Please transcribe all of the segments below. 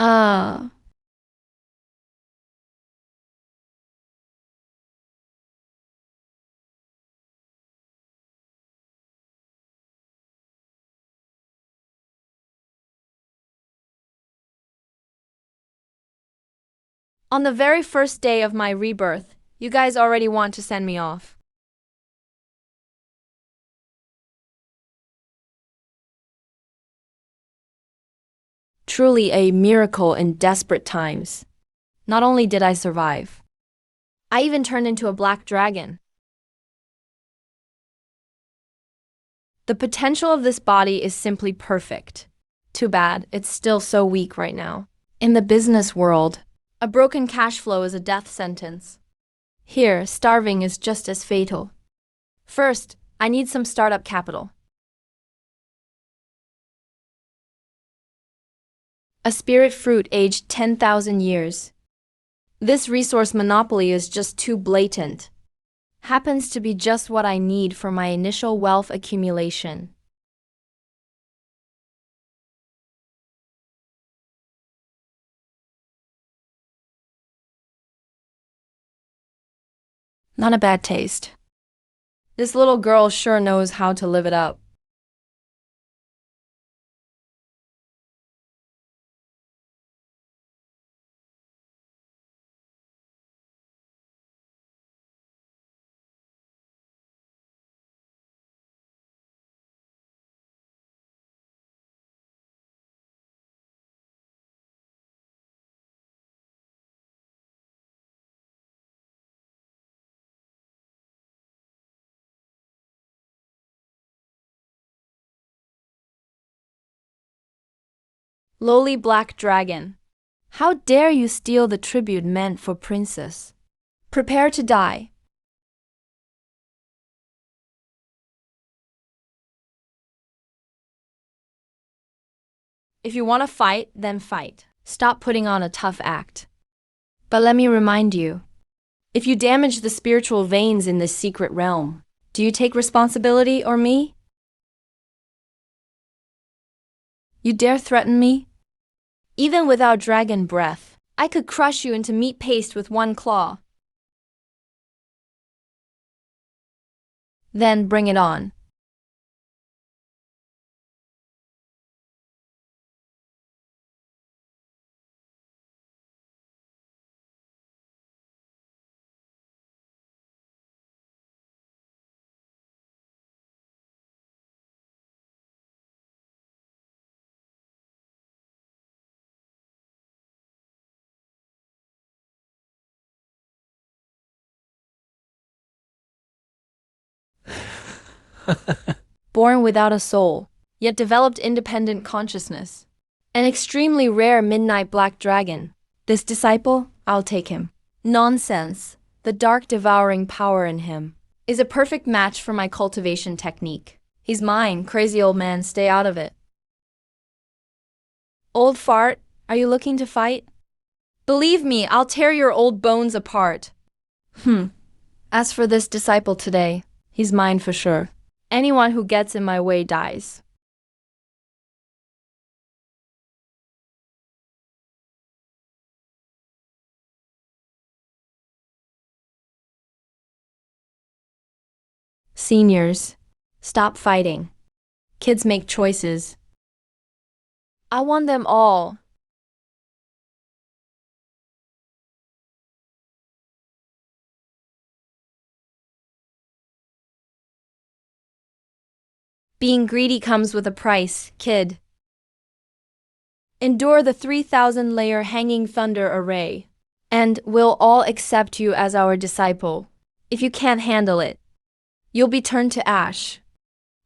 Ah. On the very first day of my rebirth, you guys already want to send me off. Truly a miracle in desperate times. Not only did I survive, I even turned into a black dragon. The potential of this body is simply perfect. Too bad, it's still so weak right now. In the business world, a broken cash flow is a death sentence. Here, starving is just as fatal. First, I need some startup capital. A spirit fruit aged 10,000 years. This resource monopoly is just too blatant. Happens to be just what I need for my initial wealth accumulation. Not a bad taste. This little girl sure knows how to live it up. Lowly black dragon. How dare you steal the tribute meant for princess? Prepare to die. If you want to fight, then fight. Stop putting on a tough act. But let me remind you, if you damage the spiritual veins in this secret realm, do you take responsibility or me? You dare threaten me? Even without dragon breath, I could crush you into meat paste with one claw. Then bring it on. Born without a soul, yet developed independent consciousness. An extremely rare midnight black dragon. This disciple, I'll take him. Nonsense. The dark devouring power in him is a perfect match for my cultivation technique. He's mine, crazy old man, stay out of it. Old fart, are you looking to fight? Believe me, I'll tear your old bones apart. As for this disciple today, he's mine for sure. Anyone who gets in my way dies. Seniors, stop fighting. Kids make choices. I want them all. Being greedy comes with a price, kid. Endure the 3,000-layer hanging thunder array, and we'll all accept you as our disciple. If you can't handle it, you'll be turned to ash.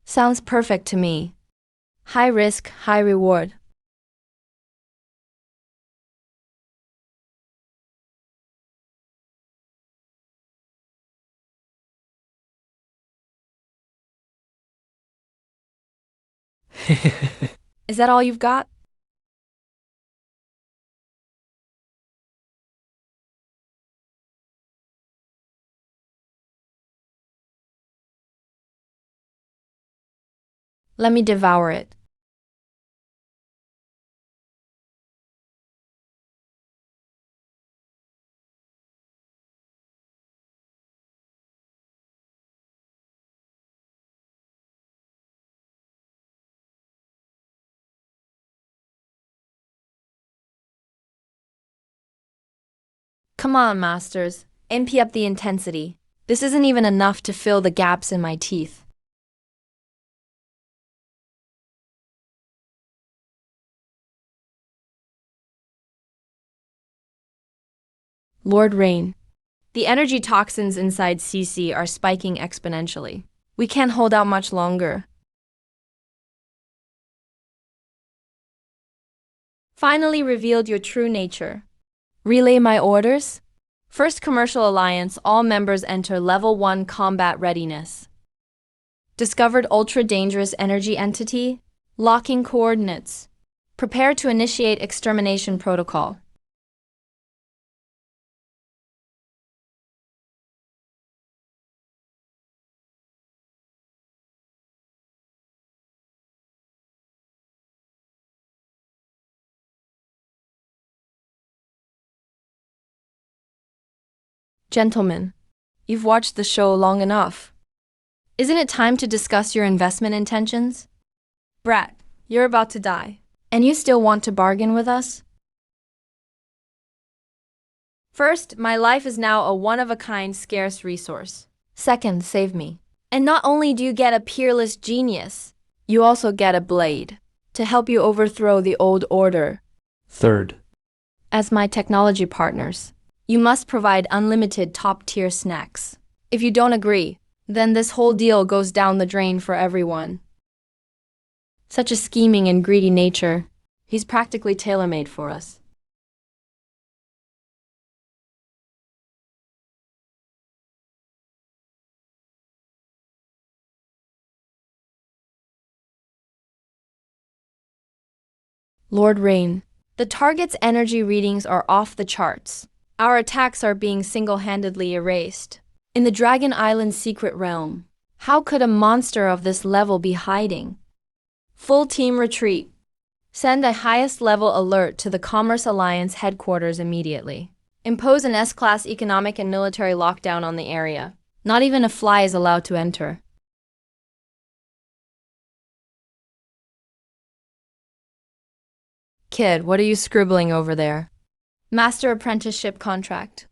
Sounds perfect to me. High risk, high reward. Is that all you've got? Let me devour it. Come on, masters. MP up the intensity. This isn't even enough to fill the gaps in my teeth. Lord Rain. The energy toxins inside CC are spiking exponentially. We can't hold out much longer. Finally revealed your true nature. Relay my orders? First Commercial Alliance, all members enter Level 1 Combat Readiness. Discovered ultra-dangerous energy entity? Locking coordinates. Prepare to initiate extermination protocol. Gentlemen, you've watched the show long enough. Isn't it time to discuss your investment intentions? Brat, you're about to die, and you still want to bargain with us? First, my life is now a one-of-a-kind scarce resource. Second, save me. And not only do you get a peerless genius, you also get a blade to help you overthrow the old order. Third, As my technology partners, you must provide unlimited top-tier snacks. If you don't agree, then this whole deal goes down the drain for everyone. Such a scheming and greedy nature, he's practically tailor-made for us. Lord Rain, the target's energy readings are off the charts. Our attacks are being single-handedly erased. In the Dragon Island secret realm, how could a monster of this level be hiding? Full team retreat. Send a highest level alert to the Commerce Alliance headquarters immediately. Impose an S-class economic and military lockdown on the area. Not even a fly is allowed to enter. Kid, what are you scribbling over there? Master apprenticeship contract.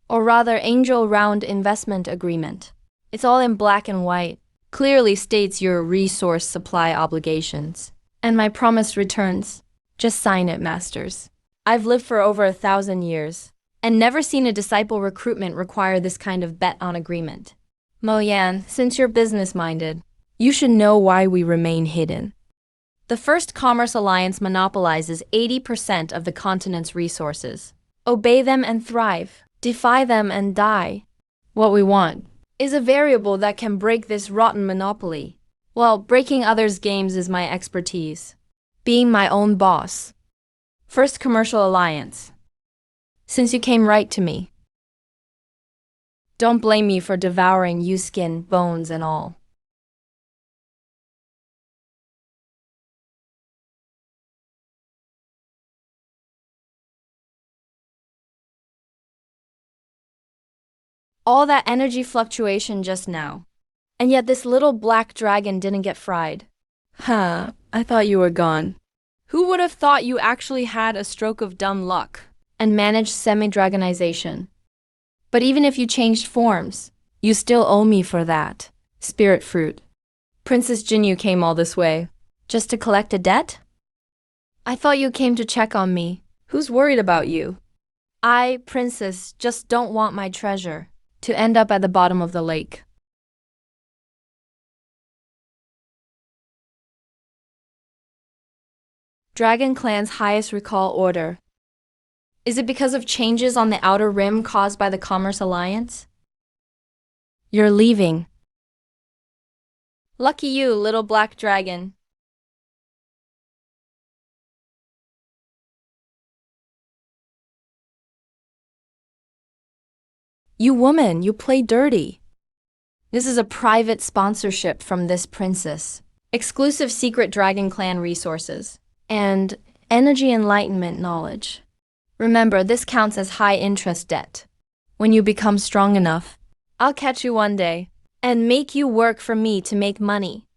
Or rather, Angel Round investment agreement. It's all in black and white. Clearly states your resource supply obligations. And my promised returns. Just sign it, masters. I've lived for over 1,000 years, and never seen a disciple recruitment require this kind of bet on agreement. Mo Yan, since you're business-minded, you should know why we remain hidden. The First Commerce Alliance monopolizes 80% of the continent's resources. Obey them and thrive. Defy them and die. What we want is a variable that can break this rotten monopoly. Well, breaking others' games is my expertise. Being my own boss. First Commercial Alliance. Since you came right to me. Don't blame me for devouring you skin, bones, and all. All that energy fluctuation just now. And yet this little black dragon didn't get fried. Huh, I thought you were gone. Who would have thought you actually had a stroke of dumb luck and managed semi-dragonization? But even if you changed forms, you still owe me for that. Spirit fruit. Princess Jinyu came all this way. Just to collect a debt? I thought you came to check on me. Who's worried about you? I, Princess, just don't want my treasure to end up at the bottom of the lake. Dragon Clan's highest recall order. Is it because of changes on the outer rim caused by the Commerce Alliance? You're leaving. Lucky you, little black dragon. You woman, you play dirty. This is a private sponsorship from this princess. Exclusive secret Dragon Clan resources. And energy enlightenment knowledge. Remember, this counts as high interest debt. When you become strong enough, I'll catch you one day and make you work for me to make money.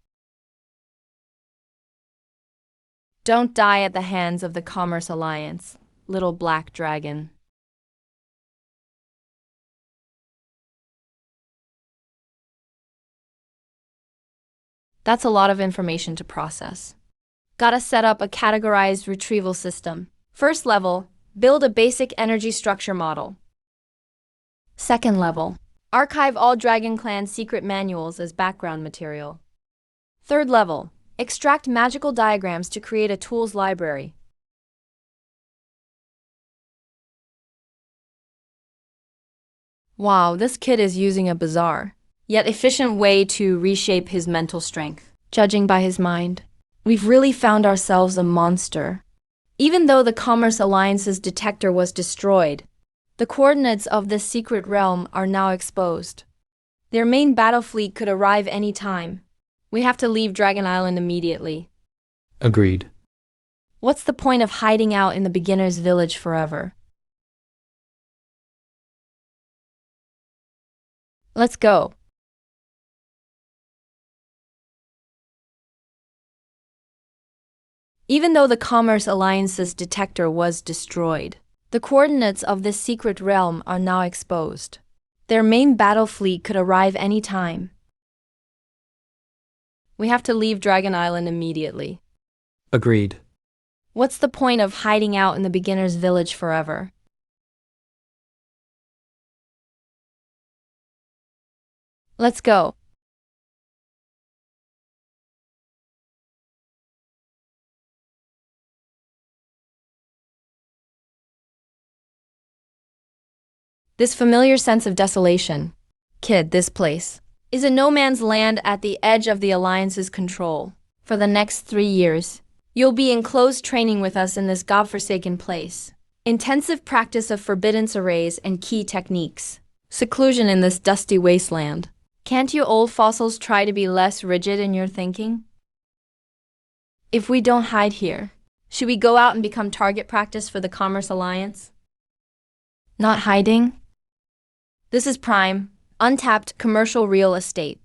Don't die at the hands of the Commerce Alliance, little black dragon. That's a lot of information to process. Gotta set up a categorized retrieval system. First level, build a basic energy structure model. Second level, archive all Dragon Clan secret manuals as background material. Third level, extract magical diagrams to create a tools library. Wow, this kid is using a bizarre, yet efficient way to reshape his mental strength. Judging by his mind, we've really found ourselves a monster. Even though the Commerce Alliance's detector was destroyed, the coordinates of this secret realm are now exposed. Their main battle fleet could arrive any time. We have to leave Dragon Island immediately. Agreed. What's the point of hiding out in the beginner's village forever? Let's go. Even though the Commerce Alliance's detector was destroyed, the coordinates of this secret realm are now exposed. Their main battle fleet could arrive any time. We have to leave Dragon Island immediately. Agreed. What's the point of hiding out in the beginner's village forever? Let's go. This familiar sense of desolation. Kid, this place is a no man's land at the edge of the Alliance's control. For the next 3 years, you'll be in close training with us in this godforsaken place. Intensive practice of forbidden arrays and key techniques. Seclusion in this dusty wasteland. Can't you old fossils try to be less rigid in your thinking? If we don't hide here, should we go out and become target practice for the Commerce Alliance? Not hiding? This is prime, untapped commercial real estate.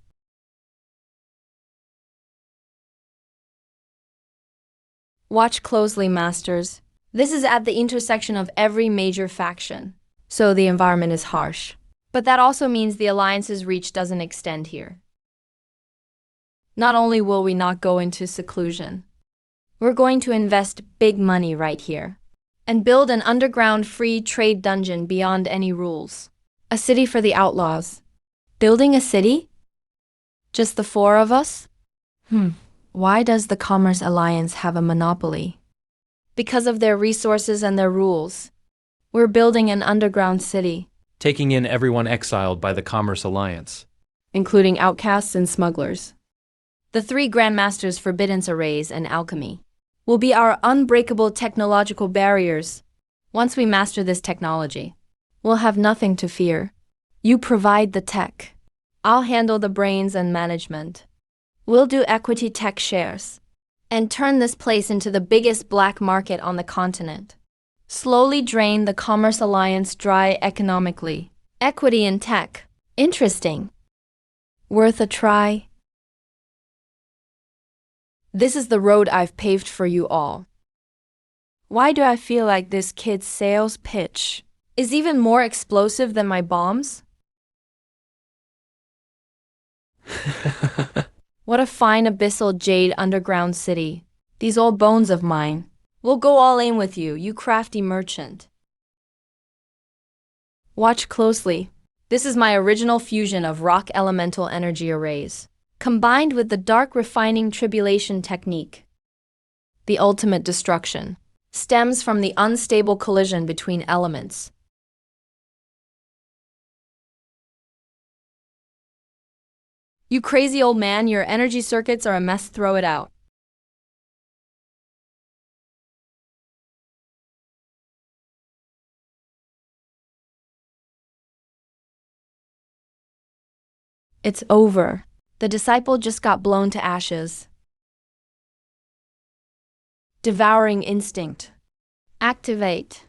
Watch closely, masters. This is at the intersection of every major faction, so the environment is harsh. But that also means the Alliance's reach doesn't extend here. Not only will we not go into seclusion, we're going to invest big money right here and build an underground free trade dungeon beyond any rules. A city for the outlaws. Building a city? Just the 4 of us? Why does the Commerce Alliance have a monopoly? Because of their resources and their rules. We're building an underground city, Taking in everyone exiled by the Commerce Alliance. including outcasts and smugglers. The 3 Grandmasters' forbidden arrays and alchemy will be our unbreakable technological barriers. Once we master this technology, we'll have nothing to fear. You provide the tech. I'll handle the brains and management. We'll do equity tech shares and turn this place into the biggest black market on the continent. Slowly drain the Commerce Alliance dry economically. Equity in tech. Interesting. Worth a try. This is the road I've paved for you all. Why do I feel like this kid's sales pitch is even more explosive than my bombs? What a fine abyssal jade underground city. These old bones of mine. We'll go all in with you, you crafty merchant. Watch closely. This is my original fusion of rock elemental energy arrays, combined with the dark refining tribulation technique. The ultimate destruction stems from the unstable collision between elements. You crazy old man, your energy circuits are a mess, throw it out. It's over. The disciple just got blown to ashes. Devouring instinct. Activate.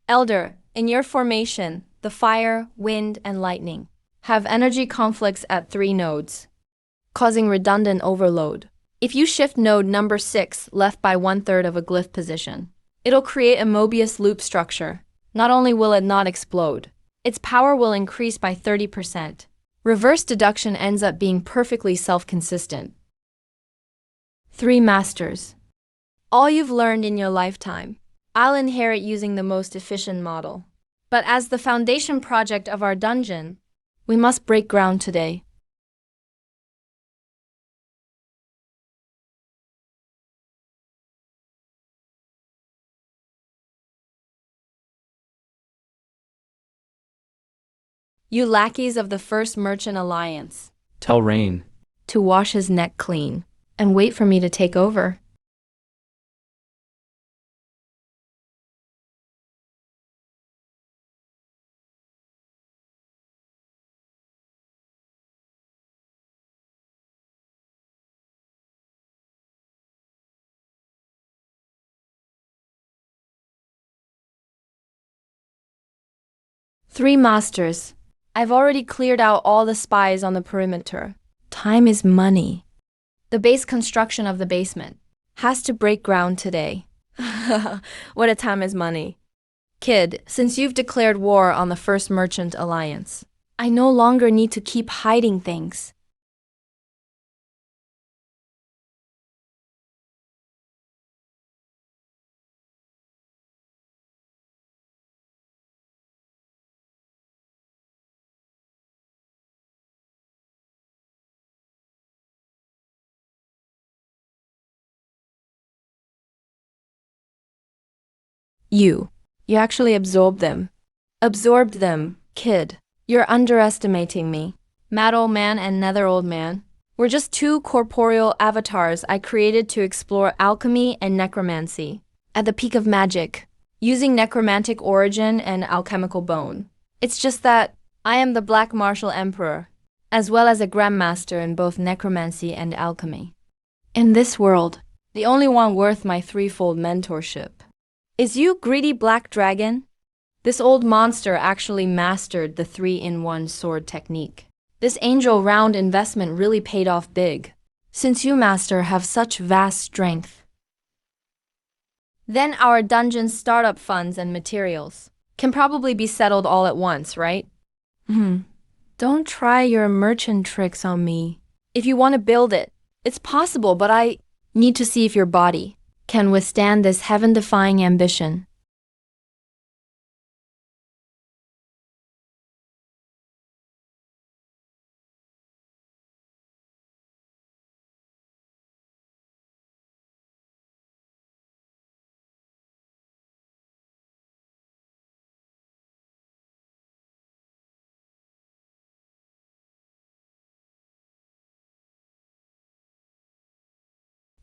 Elder, in your formation, the fire, wind, and lightning have energy conflicts at 3 nodes, causing redundant overload. If you shift node number 6 left by 1/3 of a glyph position, it'll create a Mobius loop structure. Not only will it not explode, its power will increase by 30%. Reverse deduction ends up being perfectly self-consistent. 3 Masters. All you've learned in your lifetime, I'll inherit using the most efficient model. But as the foundation project of our dungeon, we must break ground today. You lackeys of the First Merchant Alliance, Tell Rain. to wash his neck clean and wait for me to take over. Three Masters. I've already cleared out all the spies on the perimeter. Time is money. The base construction of the basement has to break ground today. What a time is money. Kid, since you've declared war on the First Merchant Alliance, I no longer need to keep hiding things. You actually absorbed them. Absorbed them, kid. You're underestimating me. Mad old man and nether old man. We're just two corporeal avatars I created to explore alchemy and necromancy. At the peak of magic, using necromantic origin and alchemical bone. It's just that I am the Black Martial Emperor, as well as a grandmaster in both necromancy and alchemy. In this world, the only one worth my threefold mentorship is you, greedy black dragon. This old monster actually mastered the 3-in-1 sword technique. This angel round investment really paid off big, since you, master, have such vast strength. Then our dungeon's startup funds and materials can probably be settled all at once, right? Don't try your merchant tricks on me. If you want to build it, it's possible, but I need to see if your body can withstand this heaven-defying ambition.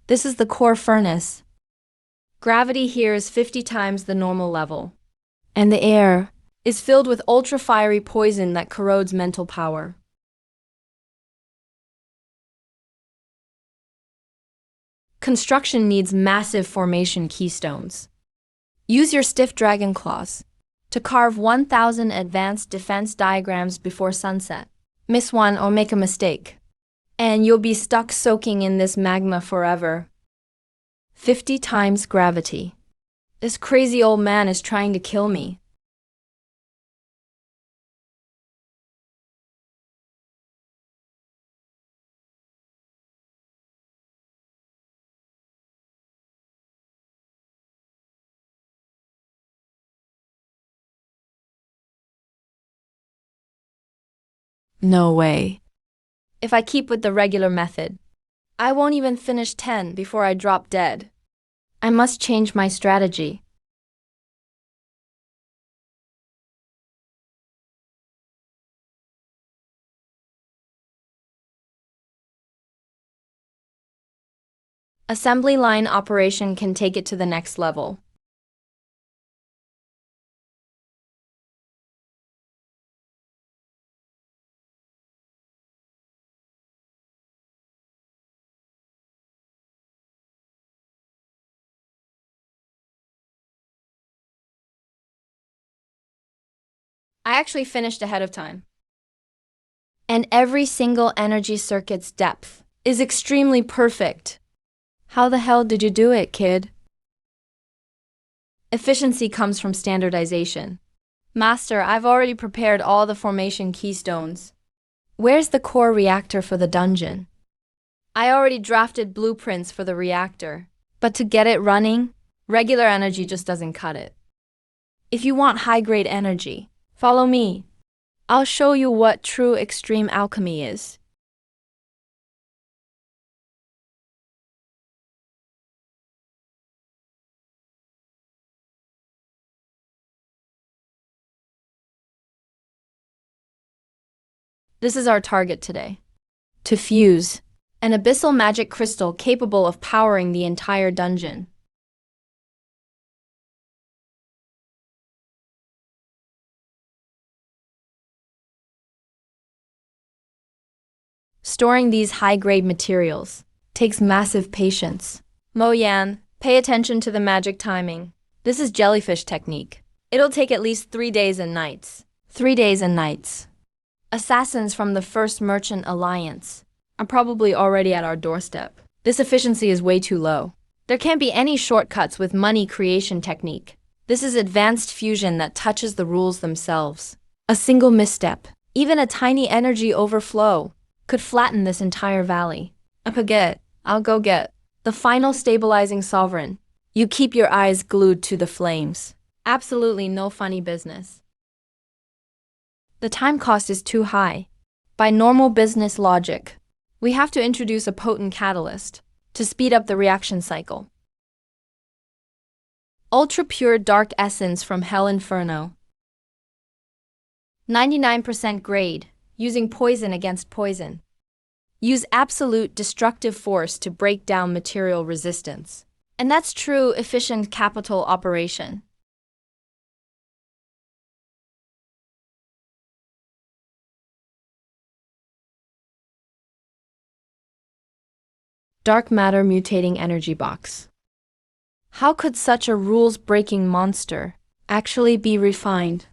This is the core furnace. Gravity here is 50 times the normal level, and the air is filled with ultra-fiery poison that corrodes mental power. Construction needs massive formation keystones. Use your stiff dragon claws to carve 1,000 advanced defense diagrams before sunset. Miss one or make a mistake, and you'll be stuck soaking in this magma forever. 50 times gravity. This crazy old man is trying to kill me. No way. If I keep with the regular method, I won't even finish 10 before I drop dead. I must change my strategy. Assembly line operation can take it to the next level. I actually finished ahead of time. And every single energy circuit's depth is extremely perfect. How the hell did you do it, kid? Efficiency comes from standardization. Master, I've already prepared all the formation keystones. Where's the core reactor for the dungeon? I already drafted blueprints for the reactor, but to get it running, regular energy just doesn't cut it. If you want high-grade energy, follow me. I'll show you what true extreme alchemy is. This is our target today. To fuse an abyssal magic crystal capable of powering the entire dungeon. Storing these high-grade materials takes massive patience. Mo Yan, pay attention to the magic timing. This is jellyfish technique. It'll take at least 3 days and nights. 3 days and nights. Assassins from the First Merchant Alliance are probably already at our doorstep. This efficiency is way too low. There can't be any shortcuts with money creation technique. This is advanced fusion that touches the rules themselves. A single misstep, even a tiny energy overflow, could flatten this entire valley. I'll go get the final stabilizing sovereign. You keep your eyes glued to the flames. Absolutely no funny business. The time cost is too high. By normal business logic, we have to introduce a potent catalyst to speed up the reaction cycle. Ultra-pure dark essence from Hell Inferno. 99% grade, using poison against poison. Use absolute destructive force to break down material resistance. And that's true efficient capital operation. Dark matter mutating energy box. How could such a rules-breaking monster actually be refined?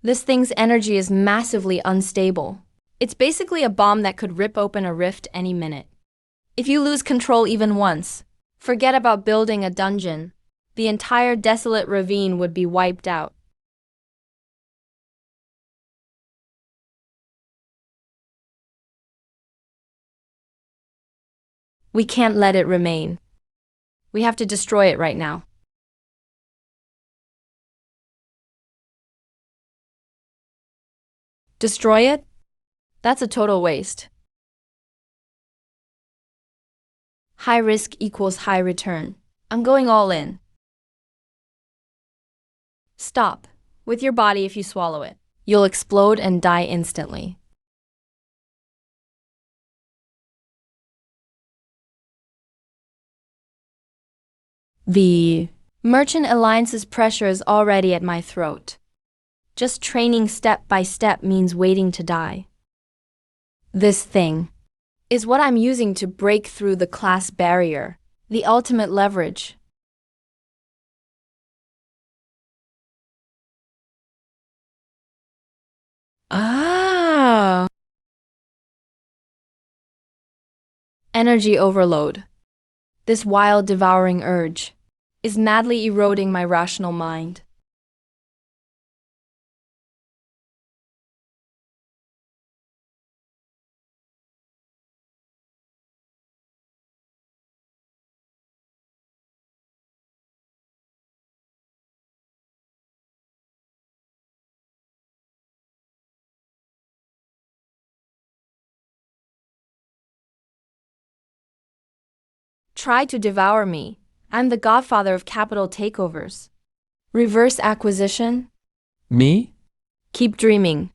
This thing's energy is massively unstable. It's basically a bomb that could rip open a rift any minute. If you lose control even once, forget about building a dungeon. The entire desolate ravine would be wiped out. We can't let it remain. We have to destroy it right now. Destroy it? That's a total waste. High risk equals high return. I'm going all in. Stop. With your body if you swallow it. You'll explode and die instantly. The Merchant Alliance's pressure is already at my throat. Just training step by step means waiting to die. This thing is what I'm using to break through the class barrier, the ultimate leverage. Energy overload. This wild devouring urge is madly eroding my rational mind. Try to devour me. I'm the godfather of capital takeovers. Reverse acquisition? Me? Keep dreaming.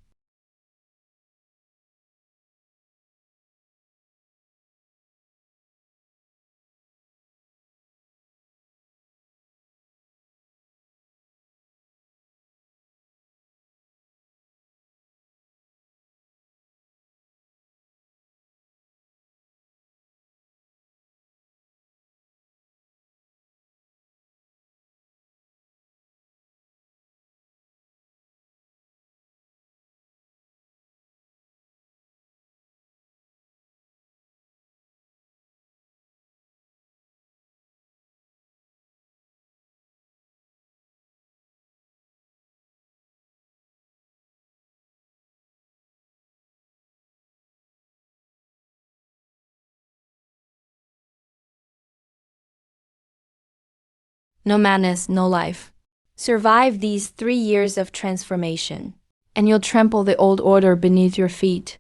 No madness, no life. Survive these 3 years of transformation, and you'll trample the old order beneath your feet.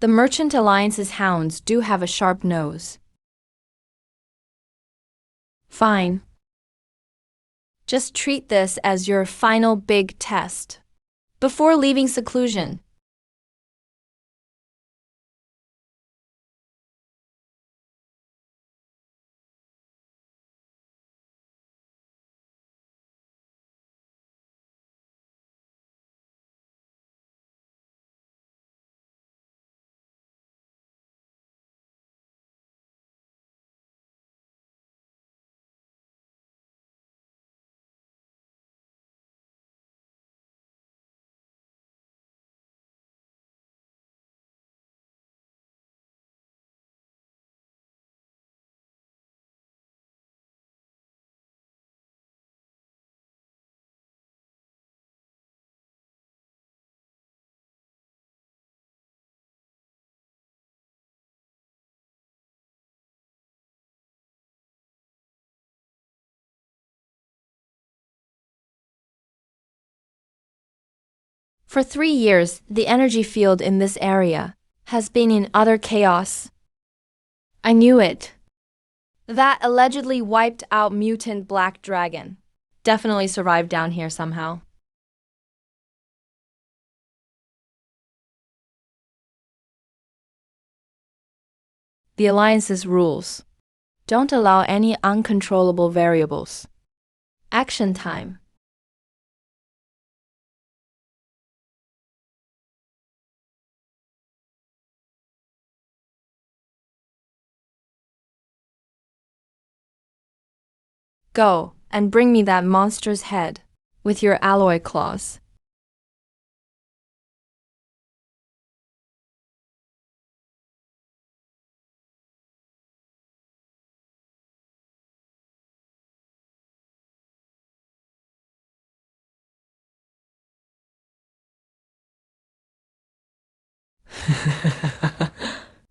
The Merchant Alliance's hounds do have a sharp nose. Fine. Just treat this as your final big test. Before leaving seclusion. For 3 years, the energy field in this area has been in utter chaos. I knew it. That allegedly wiped out mutant black dragon definitely survived down here somehow. The Alliance's rules. Don't allow any uncontrollable variables. Action time. Go and bring me that monster's head with your alloy claws.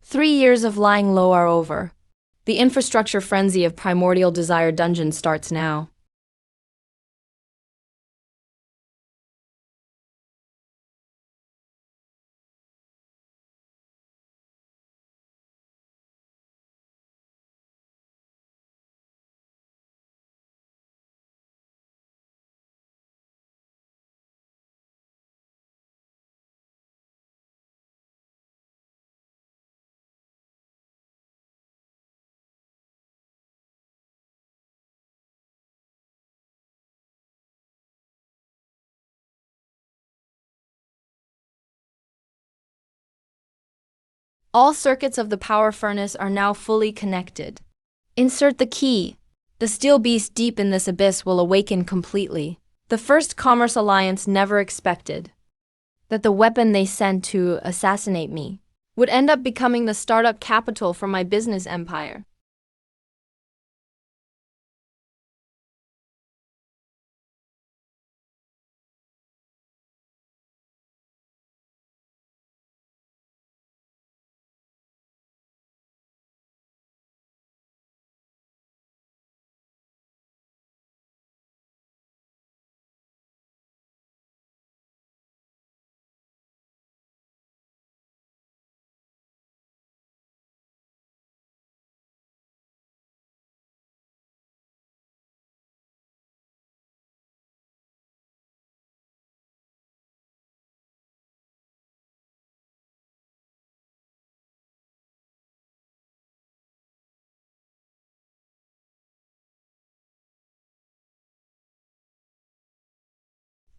Three years of lying low are over. The infrastructure frenzy of Primordial Desire Dungeon starts now. All circuits of the power furnace are now fully connected. Insert the key. The steel beast deep in this abyss will awaken completely. The First Commerce Alliance never expected that the weapon they sent to assassinate me would end up becoming the startup capital for my business empire.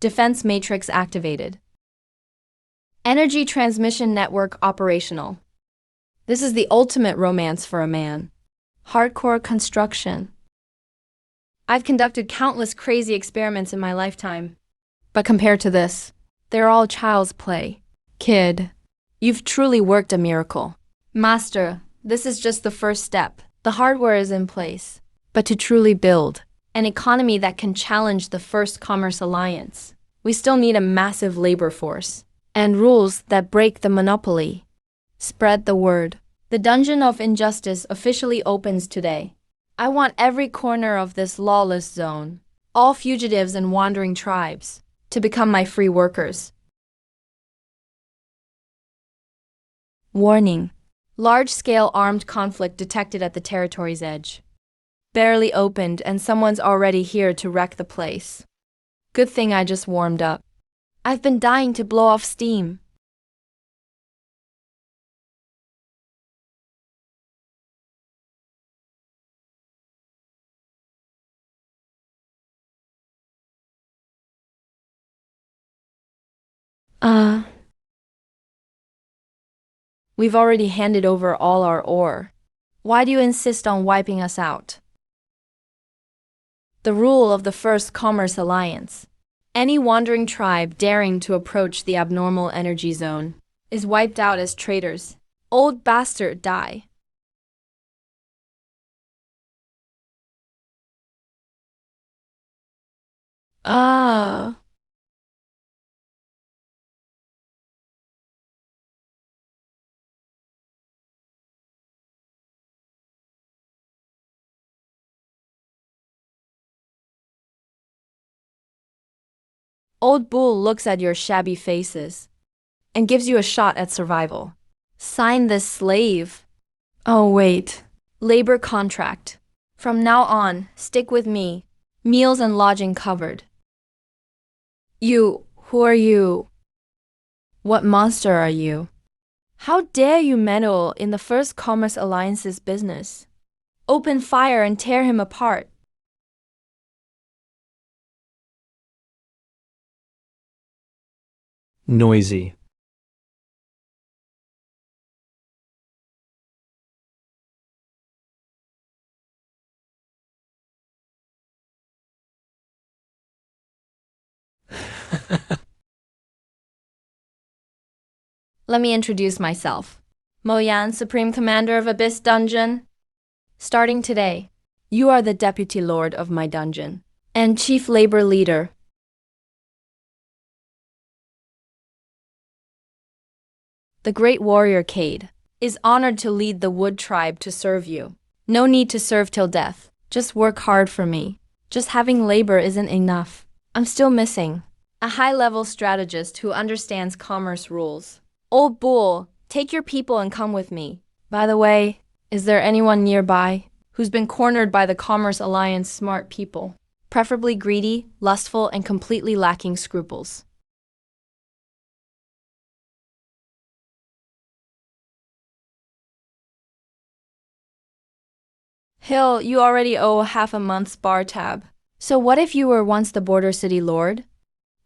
Defense matrix activated. Energy transmission network operational. This is the ultimate romance for a man. Hardcore construction. I've conducted countless crazy experiments in my lifetime. But compared to this, they're all child's play. Kid, you've truly worked a miracle. Master, this is just the first step. The hardware is in place. But to truly build an economy that can challenge the First Commerce Alliance, we still need a massive labor force and rules that break the monopoly. Spread the word. The Dungeon of Injustice officially opens today. I want every corner of this lawless zone, all fugitives and wandering tribes, to become my free workers. Warning. Large-scale armed conflict detected at the territory's edge. Barely opened and someone's already here to wreck the place. Good thing I just warmed up. I've been dying to blow off steam. We've already handed over all our ore. Why do you insist on wiping us out? The rule of the First Commerce Alliance. Any wandering tribe daring to approach the abnormal energy zone is wiped out as traitors. Old bastard, die. Ah. Old Bull looks at your shabby faces and gives you a shot at survival. Sign this, slave. Oh, wait. Labor contract. From now on, stick with me. Meals and lodging covered. Who are you? What monster are you? How dare you meddle in the First Commerce Alliance's business? Open fire and tear him apart. Noisy. Let me introduce myself. Mo Yan, Supreme Commander of Abyss Dungeon. Starting today, you are the Deputy Lord of my dungeon and Chief Labor Leader. The Great Warrior Cade is honored to lead the Wood Tribe to serve you. No need to serve till death. Just work hard for me. Just having labor isn't enough. I'm still missing a high-level strategist who understands commerce rules. Old Bull, take your people and come with me. By the way, is there anyone nearby who's been cornered by the Commerce Alliance smart people? Preferably greedy, lustful, and completely lacking scruples. Hill, you already owe half a month's bar tab. So what if you were once the border city lord?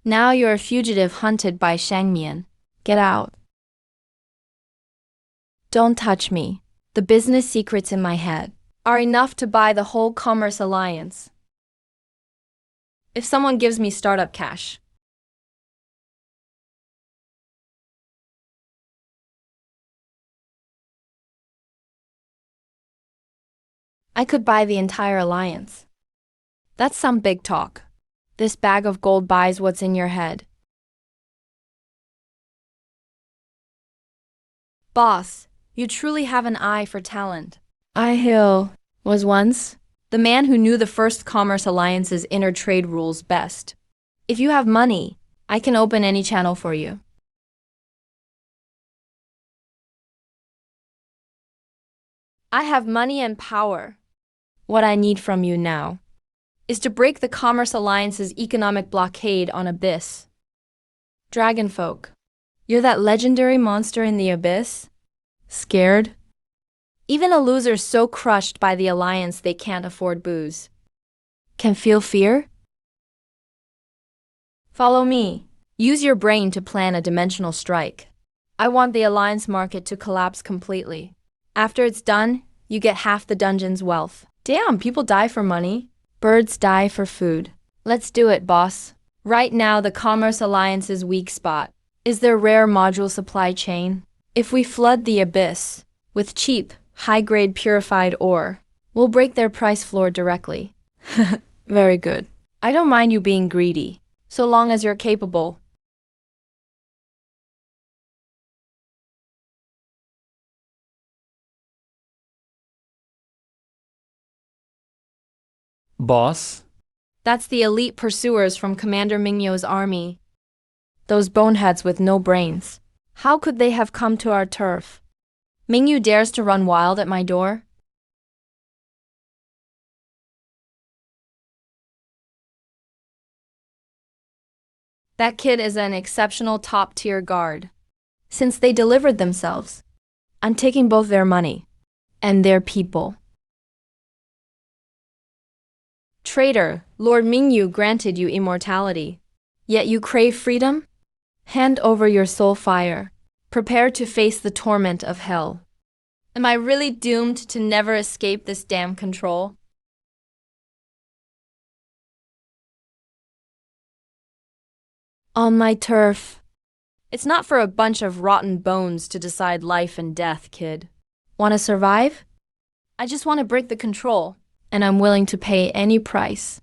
Now you're a fugitive hunted by Shangmian. Get out. Don't touch me. The business secrets in my head are enough to buy the whole Commerce Alliance. If someone gives me startup cash, I could buy the entire alliance. That's some big talk. This bag of gold buys what's in your head. Boss, you truly have an eye for talent. Hill was once the man who knew the First Commerce Alliance's inner trade rules best. If you have money, I can open any channel for you. I have money and power. What I need from you now is to break the Commerce Alliance's economic blockade on Abyss. Dragonfolk, you're that legendary monster in the Abyss? Scared? Even a loser so crushed by the Alliance they can't afford booze can feel fear? Follow me. Use your brain to plan a dimensional strike. I want the Alliance market to collapse completely. After it's done, you get half the dungeon's wealth. Damn, people die for money. Birds die for food. Let's do it, boss. Right now, the Commerce Alliance's weak spot is their rare module supply chain. If we flood the Abyss with cheap, high-grade purified ore, we'll break their price floor directly. Very good. I don't mind you being greedy, so long as you're capable. Boss? That's the elite pursuers from Commander Mingyo's army. Those boneheads with no brains. How could they have come to our turf? Mingyu dares to run wild at my door? That kid is an exceptional top-tier guard. Since they delivered themselves, I'm taking both their money and their people. Traitor, Lord Mingyu granted you immortality. Yet you crave freedom? Hand over your soul fire. Prepare to face the torment of hell. Am I really doomed to never escape this damn control? On my turf. It's not for a bunch of rotten bones to decide life and death, kid. Want to survive? I just want to break the control, and I'm willing to pay any price.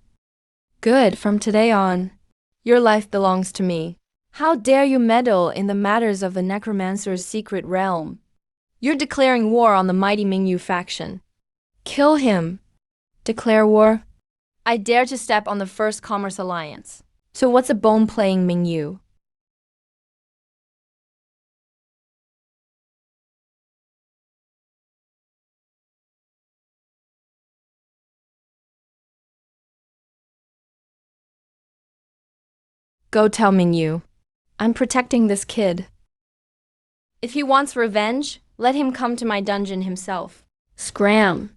Good, from today on, your life belongs to me. How dare you meddle in the matters of the necromancer's secret realm? You're declaring war on the mighty Mingyu faction. Kill him. Declare war? I dare to step on the First Commerce Alliance. So what's a bone playing Mingyu? Go tell Mingyu. I'm protecting this kid. If he wants revenge, let him come to my dungeon himself. Scram.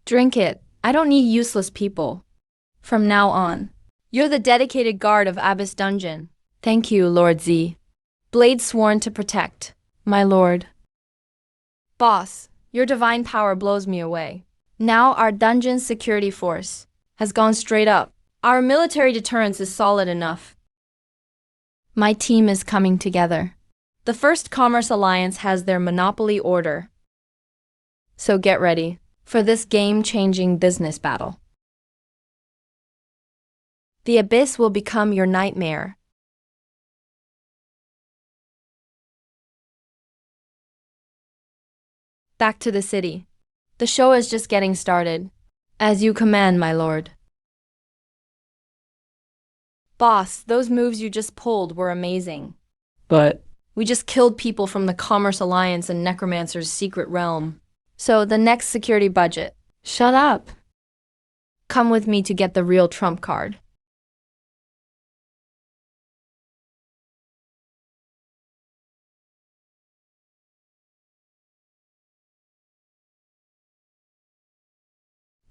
Drink it. I don't need useless people. From now on, you're the dedicated guard of Abyss Dungeon. Thank you, Lord Z. Blade sworn to protect, my lord. Boss, your divine power blows me away. Now our dungeon's security force has gone straight up. Our military deterrence is solid enough. My team is coming together. The First Commerce Alliance has their monopoly order. So get ready for this game-changing business battle. The Abyss will become your nightmare. Back to the city. The show is just getting started. As you command, my lord. Boss, those moves you just pulled were amazing. But We just killed people from the Commerce Alliance and Necromancer's secret realm. So the next security budget. Shut up. Come with me to get the real trump card.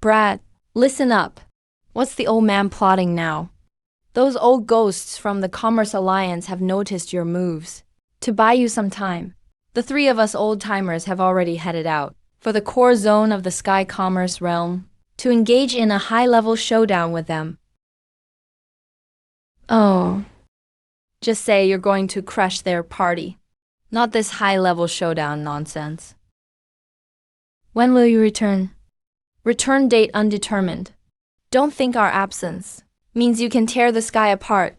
Brad, listen up. What's the old man plotting now? Those old ghosts from the Commerce Alliance have noticed your moves. To buy you some time, the three of us old-timers have already headed out for the core zone of the Sky Commerce realm to engage in a high-level showdown with them. Oh. Just say you're going to crush their party. Not this high-level showdown nonsense. When will you return? Return date undetermined. Don't think our absence means you can tear the sky apart.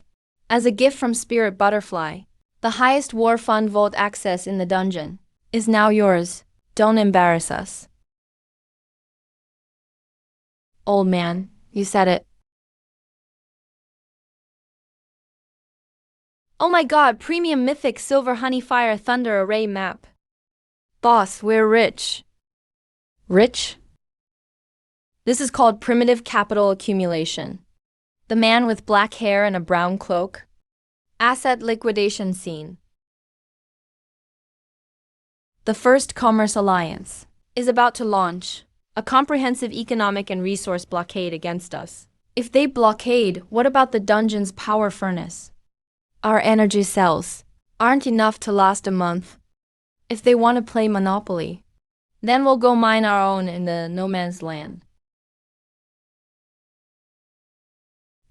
As a gift from Spirit Butterfly, the highest war fund vault access in the dungeon is now yours. Don't embarrass us. Old man, you said it. Oh my god, premium mythic silver honey fire thunder array map. Boss, we're rich. Rich? This is called primitive capital accumulation. The man with black hair and a brown cloak. Asset liquidation scene. The First Commerce Alliance is about to launch a comprehensive economic and resource blockade against us. If they blockade, what about the dungeon's power furnace? Our energy cells aren't enough to last a month. If they want to play Monopoly, then we'll go mine our own in the no man's land.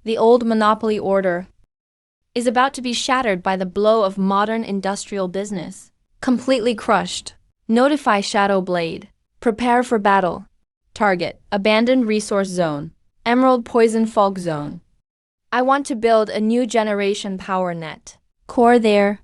The old monopoly order is about to be shattered by the blow of modern industrial business. Completely crushed. Notify Shadow Blade. Prepare for battle. Target: abandoned resource zone. Emerald poison fog zone. I want to build a new generation power net. Core there.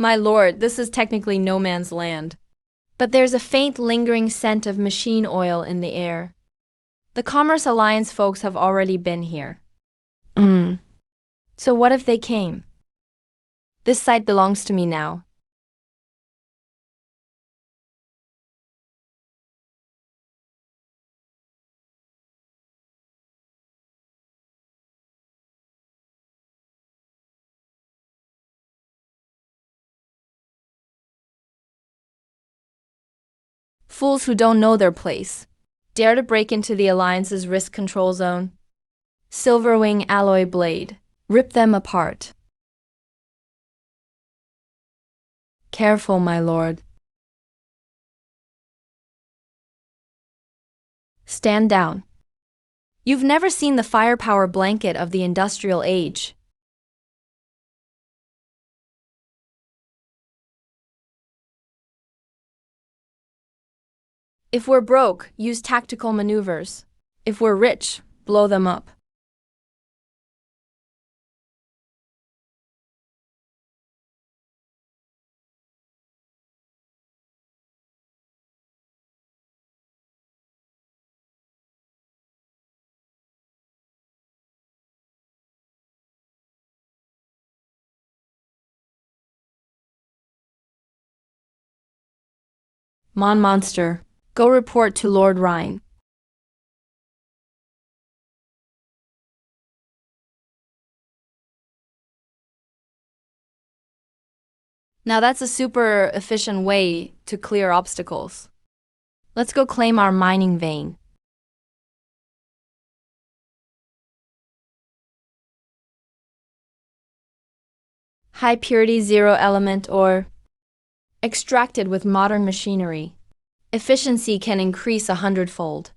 My lord, this is technically no man's land. But there's a faint lingering scent of machine oil in the air. The Commerce Alliance folks have already been here. So what if they came? This site belongs to me now. Fools who don't know their place. Dare to break into the Alliance's risk control zone? Silverwing alloy blade. Rip them apart. Careful, my lord. Stand down. You've never seen the firepower blanket of the industrial age. If we're broke, use tactical maneuvers. If we're rich, blow them up. Monster, go report to Lord Rhine. Now that's a super efficient way to clear obstacles. Let's go claim our mining vein. High purity zero element ore. Extracted with modern machinery. Efficiency can increase 100-fold.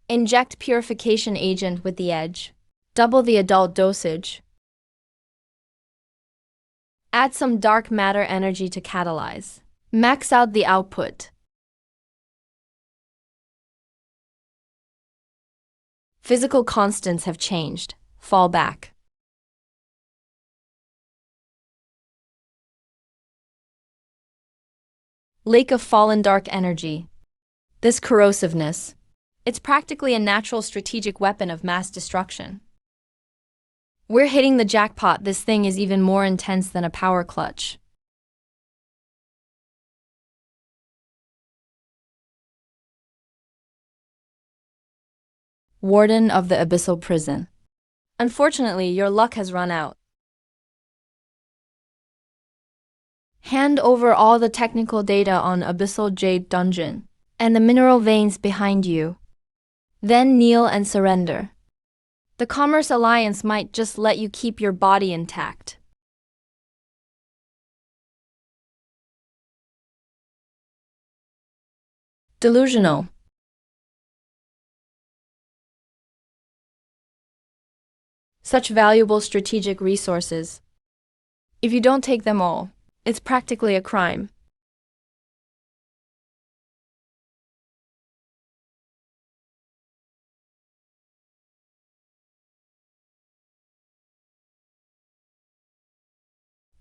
Inject purification agent with the edge. Double the adult dosage. Add some dark matter energy to catalyze. Max out the output. Physical constants have changed. Fall back. Lake of fallen dark energy. This corrosiveness. It's practically a natural strategic weapon of mass destruction. We're hitting the jackpot. This thing is even more intense than a power clutch. Warden of the Abyssal Prison. Unfortunately, your luck has run out. Hand over all the technical data on Abyssal Jade Dungeon and the mineral veins behind you. Then kneel and surrender. The Commerce Alliance might just let you keep your body intact. Delusional. Such valuable strategic resources. If you don't take them all, it's practically a crime.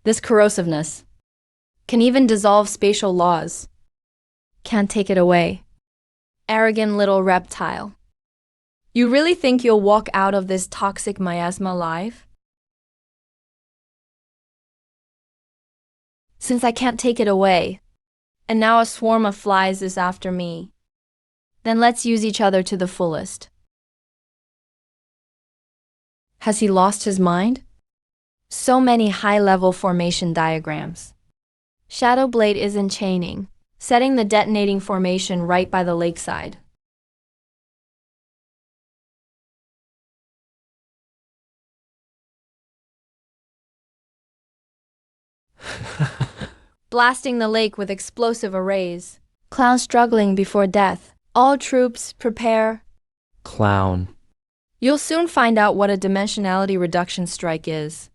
This corrosiveness can even dissolve spatial laws. Can't take it away. Arrogant little reptile. You really think you'll walk out of this toxic miasma alive? Since I can't take it away, and now a swarm of flies is after me, then let's use each other to the fullest. Has he lost his mind? So many high-level formation diagrams. Shadow Blade is enchaining, setting the detonating formation right by the lakeside. Blasting the lake with explosive arrays. Clown struggling before death. All troops, prepare. Clown. You'll soon find out what a dimensionality reduction strike is.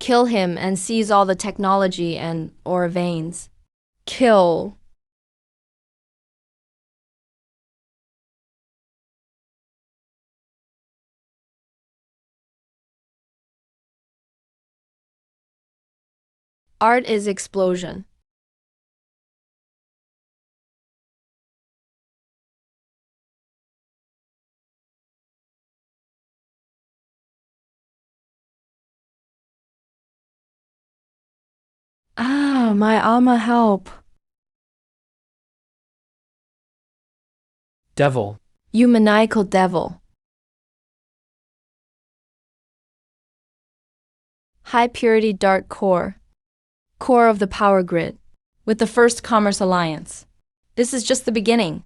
Kill him and seize all the technology and or veins. Kill. Art is explosion. Ah, my Alma, help. Devil. You maniacal devil. High purity dark core. Core of the power grid. With the First Commerce Alliance. This is just the beginning.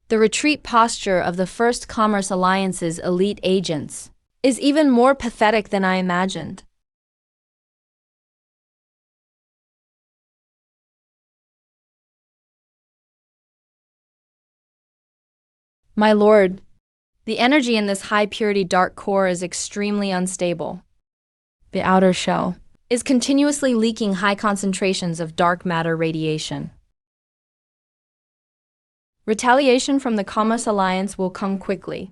The retreat posture of the First Commerce Alliance's elite agents is even more pathetic than I imagined. My lord, the energy in this high-purity dark core is extremely unstable. The outer shell is continuously leaking high concentrations of dark matter radiation. Retaliation from the Commerce Alliance will come quickly.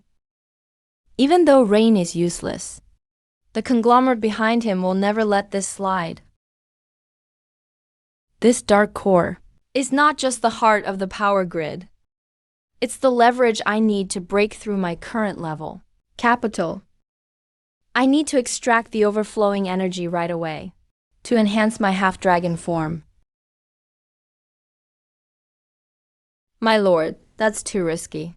Even though Rain is useless, the conglomerate behind him will never let this slide. This dark core is not just the heart of the power grid. It's the leverage I need to break through my current level. Capital. I need to extract the overflowing energy right away to enhance my half-dragon form. My lord, that's too risky.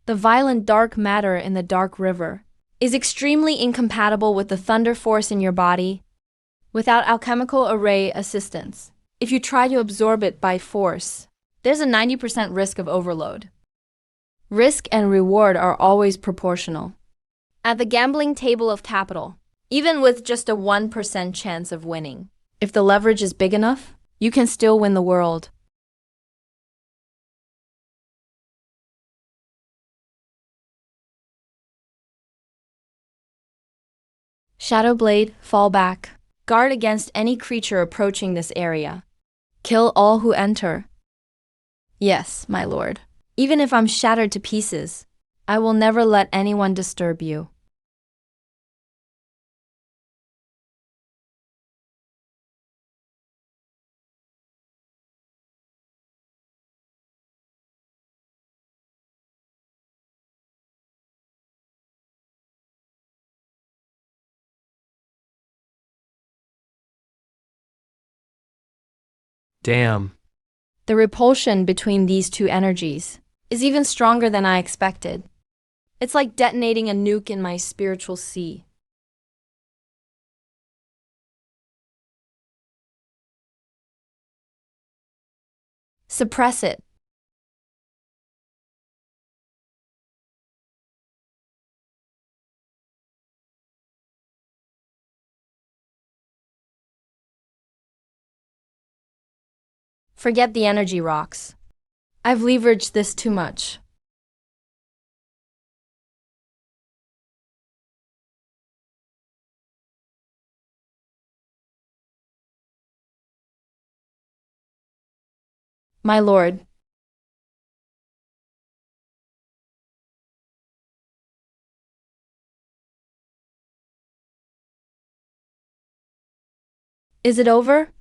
The violent dark matter in the dark river is extremely incompatible with the thunder force in your body without alchemical array assistance. If you try to absorb it by force, there's a 90% risk of overload. Risk and reward are always proportional. At the gambling table of capital, even with just a 1% chance of winning, if the leverage is big enough, you can still win the world. Shadowblade, fall back. Guard against any creature approaching this area. Kill all who enter. Yes, my lord. Even if I'm shattered to pieces, I will never let anyone disturb you. Damn. The repulsion between these two energies is even stronger than I expected. It's like detonating a nuke in my spiritual sea. Suppress it. Forget the energy rocks. I've leveraged this too much. My lord. Is it over?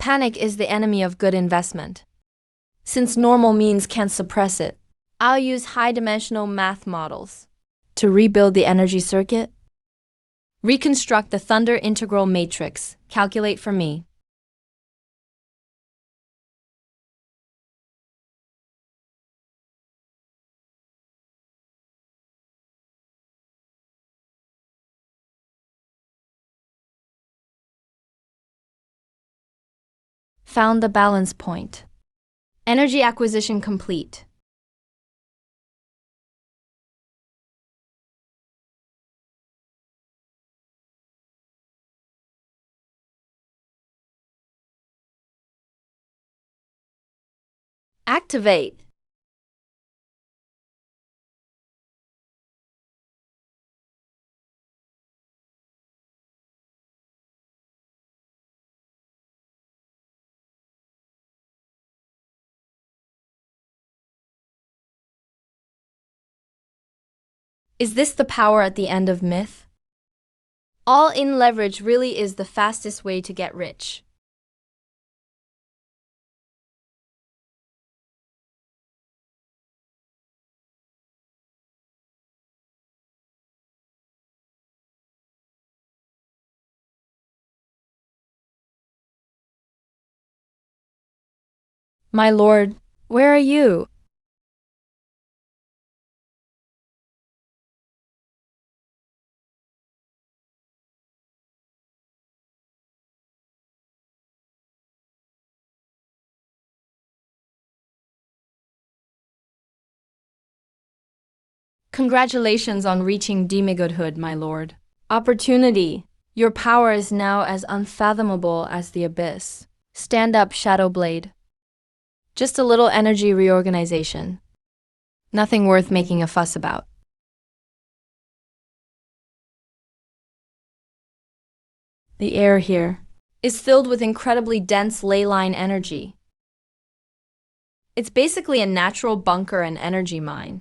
Panic is the enemy of good investment. Since normal means can't suppress it, I'll use high-dimensional math models to rebuild the energy circuit. Reconstruct the thunder integral matrix. Calculate for me. Found the balance point. Energy acquisition complete. Activate. Is this the power at the end of myth? All-in leverage really is the fastest way to get rich. My lord, where are you? Congratulations on reaching demigodhood, my lord. Opportunity. Your power is now as unfathomable as the abyss. Stand up, Shadowblade. Just a little energy reorganization. Nothing worth making a fuss about. The air here is filled with incredibly dense ley line energy. It's basically a natural bunker and energy mine.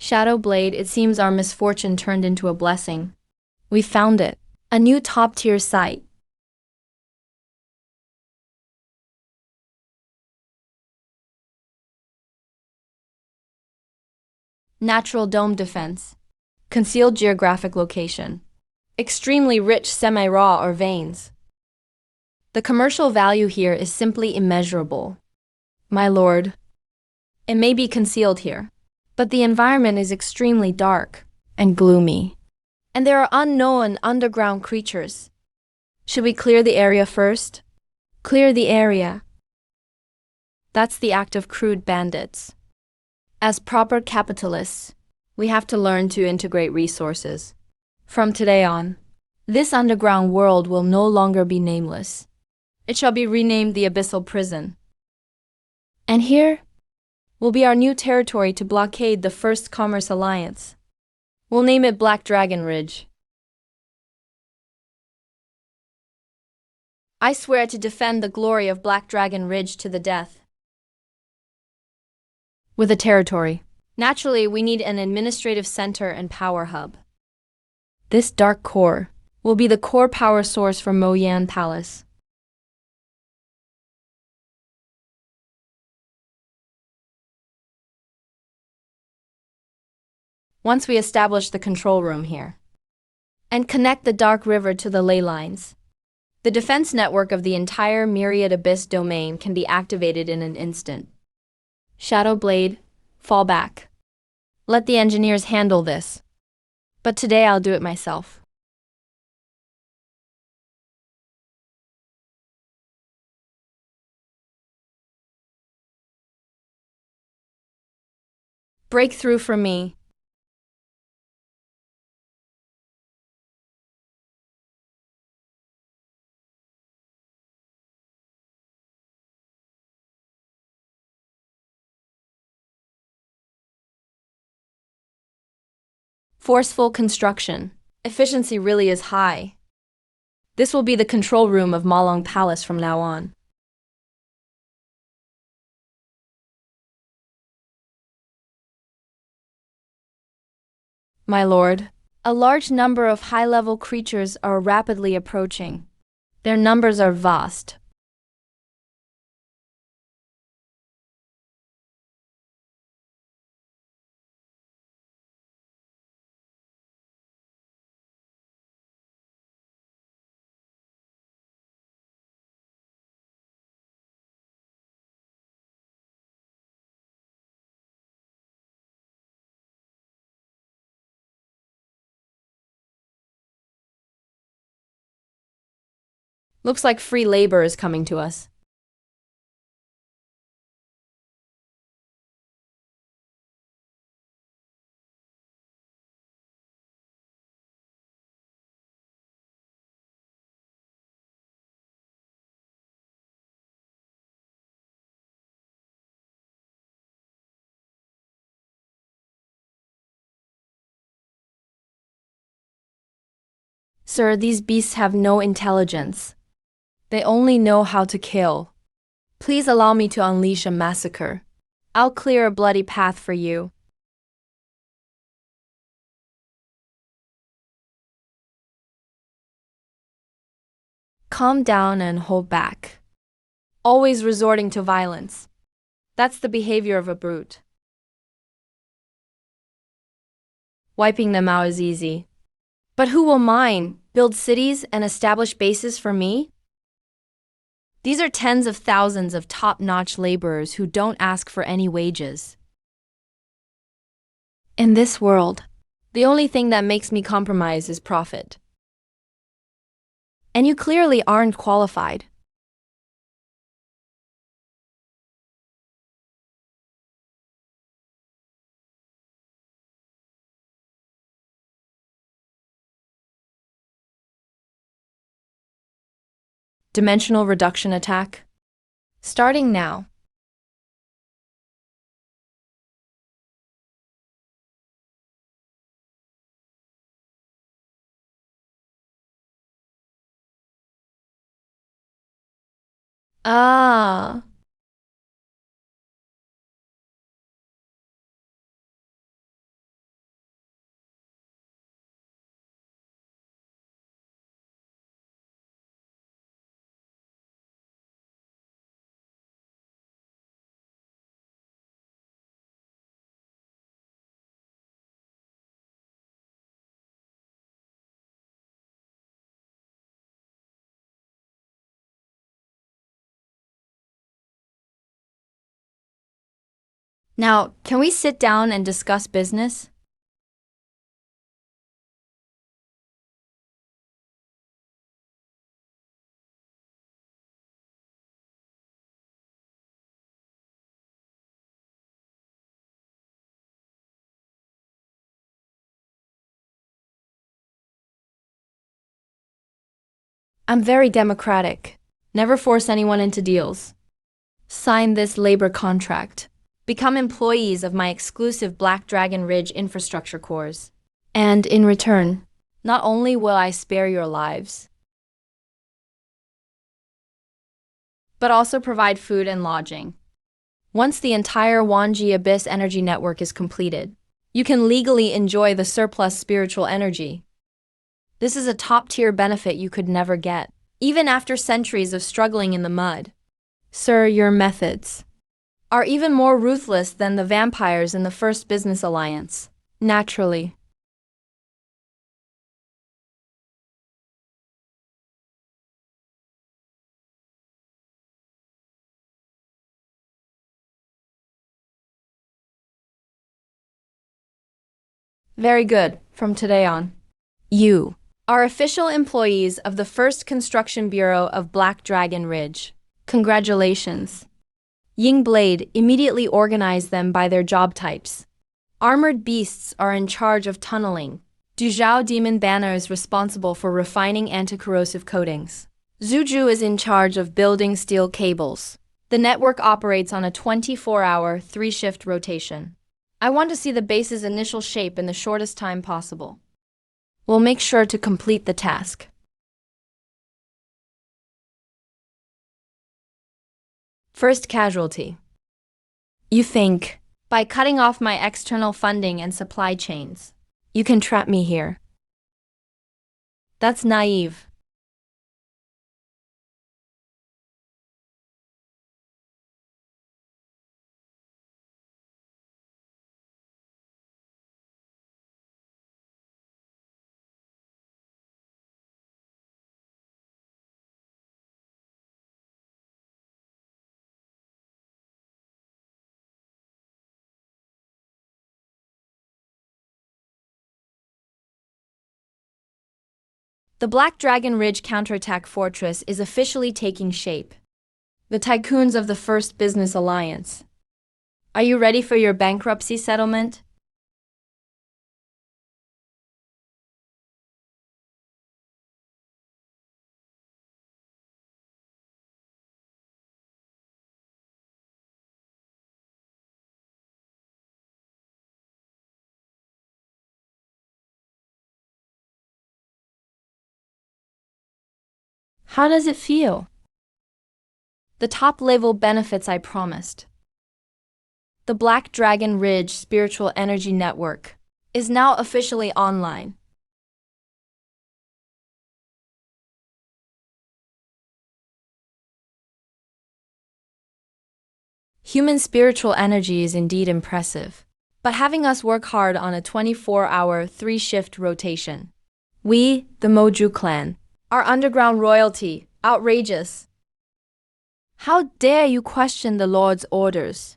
Shadowblade, it seems our misfortune turned into a blessing. We found it. A new top-tier site. Natural dome defense. Concealed geographic location. Extremely rich semi-raw or veins. The commercial value here is simply immeasurable. My lord, it may be concealed here, but the environment is extremely dark and gloomy. And there are unknown underground creatures. Should we clear the area first? Clear the area. That's the act of crude bandits. As proper capitalists, we have to learn to integrate resources. From today on, this underground world will no longer be nameless. It shall be renamed the Abyssal Prison. And here will be our new territory to blockade the First Commerce Alliance. We'll name it Black Dragon Ridge. I swear to defend the glory of Black Dragon Ridge to the death. With a territory. Naturally, we need an administrative center and power hub. This dark core will be the core power source for Moyan Palace. Once we establish the control room here and connect the Dark River to the ley lines, the defense network of the entire Myriad Abyss domain can be activated in an instant. Shadowblade, fall back. Let the engineers handle this. But today I'll do it myself. Breakthrough for me. Forceful construction. Efficiency really is high. This will be the control room of Malong Palace from now on. My lord, a large number of high-level creatures are rapidly approaching. Their numbers are vast. Looks like free labor is coming to us. Sir, these beasts have no intelligence. They only know how to kill. Please allow me to unleash a massacre. I'll clear a bloody path for you. Calm down and hold back. Always resorting to violence. That's the behavior of a brute. Wiping them out is easy. But who will mine, build cities, and establish bases for me? These are tens of thousands of top-notch laborers who don't ask for any wages. In this world, the only thing that makes me compromise is profit. And you clearly aren't qualified. Dimensional reduction attack. Starting now. Ah. Now, can we sit down and discuss business? I'm very democratic. Never force anyone into deals. Sign this labor contract. Become employees of my exclusive Black Dragon Ridge infrastructure cores. And in return, not only will I spare your lives, but also provide food and lodging. Once the entire Wanji Abyss energy network is completed, you can legally enjoy the surplus spiritual energy. This is a top-tier benefit you could never get, even after centuries of struggling in the mud. Sir, your methods are even more ruthless than the vampires in the First Business Alliance. Naturally. Very good, from today on. You are official employees of the First Construction Bureau of Black Dragon Ridge. Congratulations. Ying Blade immediately organized them by their job types. Armored beasts are in charge of tunneling. Duzhao Demon Banner is responsible for refining anti-corrosive coatings. Zuju is in charge of building steel cables. The network operates on a 24-hour, 3-shift rotation. I want to see the base's initial shape in the shortest time possible. We'll make sure to complete the task. First casualty. You think, by cutting off my external funding and supply chains, you can trap me here. That's naive. The Black Dragon Ridge counterattack fortress is officially taking shape. The tycoons of the First Business Alliance. Are you ready for your bankruptcy settlement? How does it feel? The top-level benefits I promised. The Black Dragon Ridge Spiritual Energy Network is now officially online. Human spiritual energy is indeed impressive, but having us work hard on a 24-hour, 3-shift rotation. We, the Moju clan, are underground royalty, outrageous. How dare you question the Lord's orders?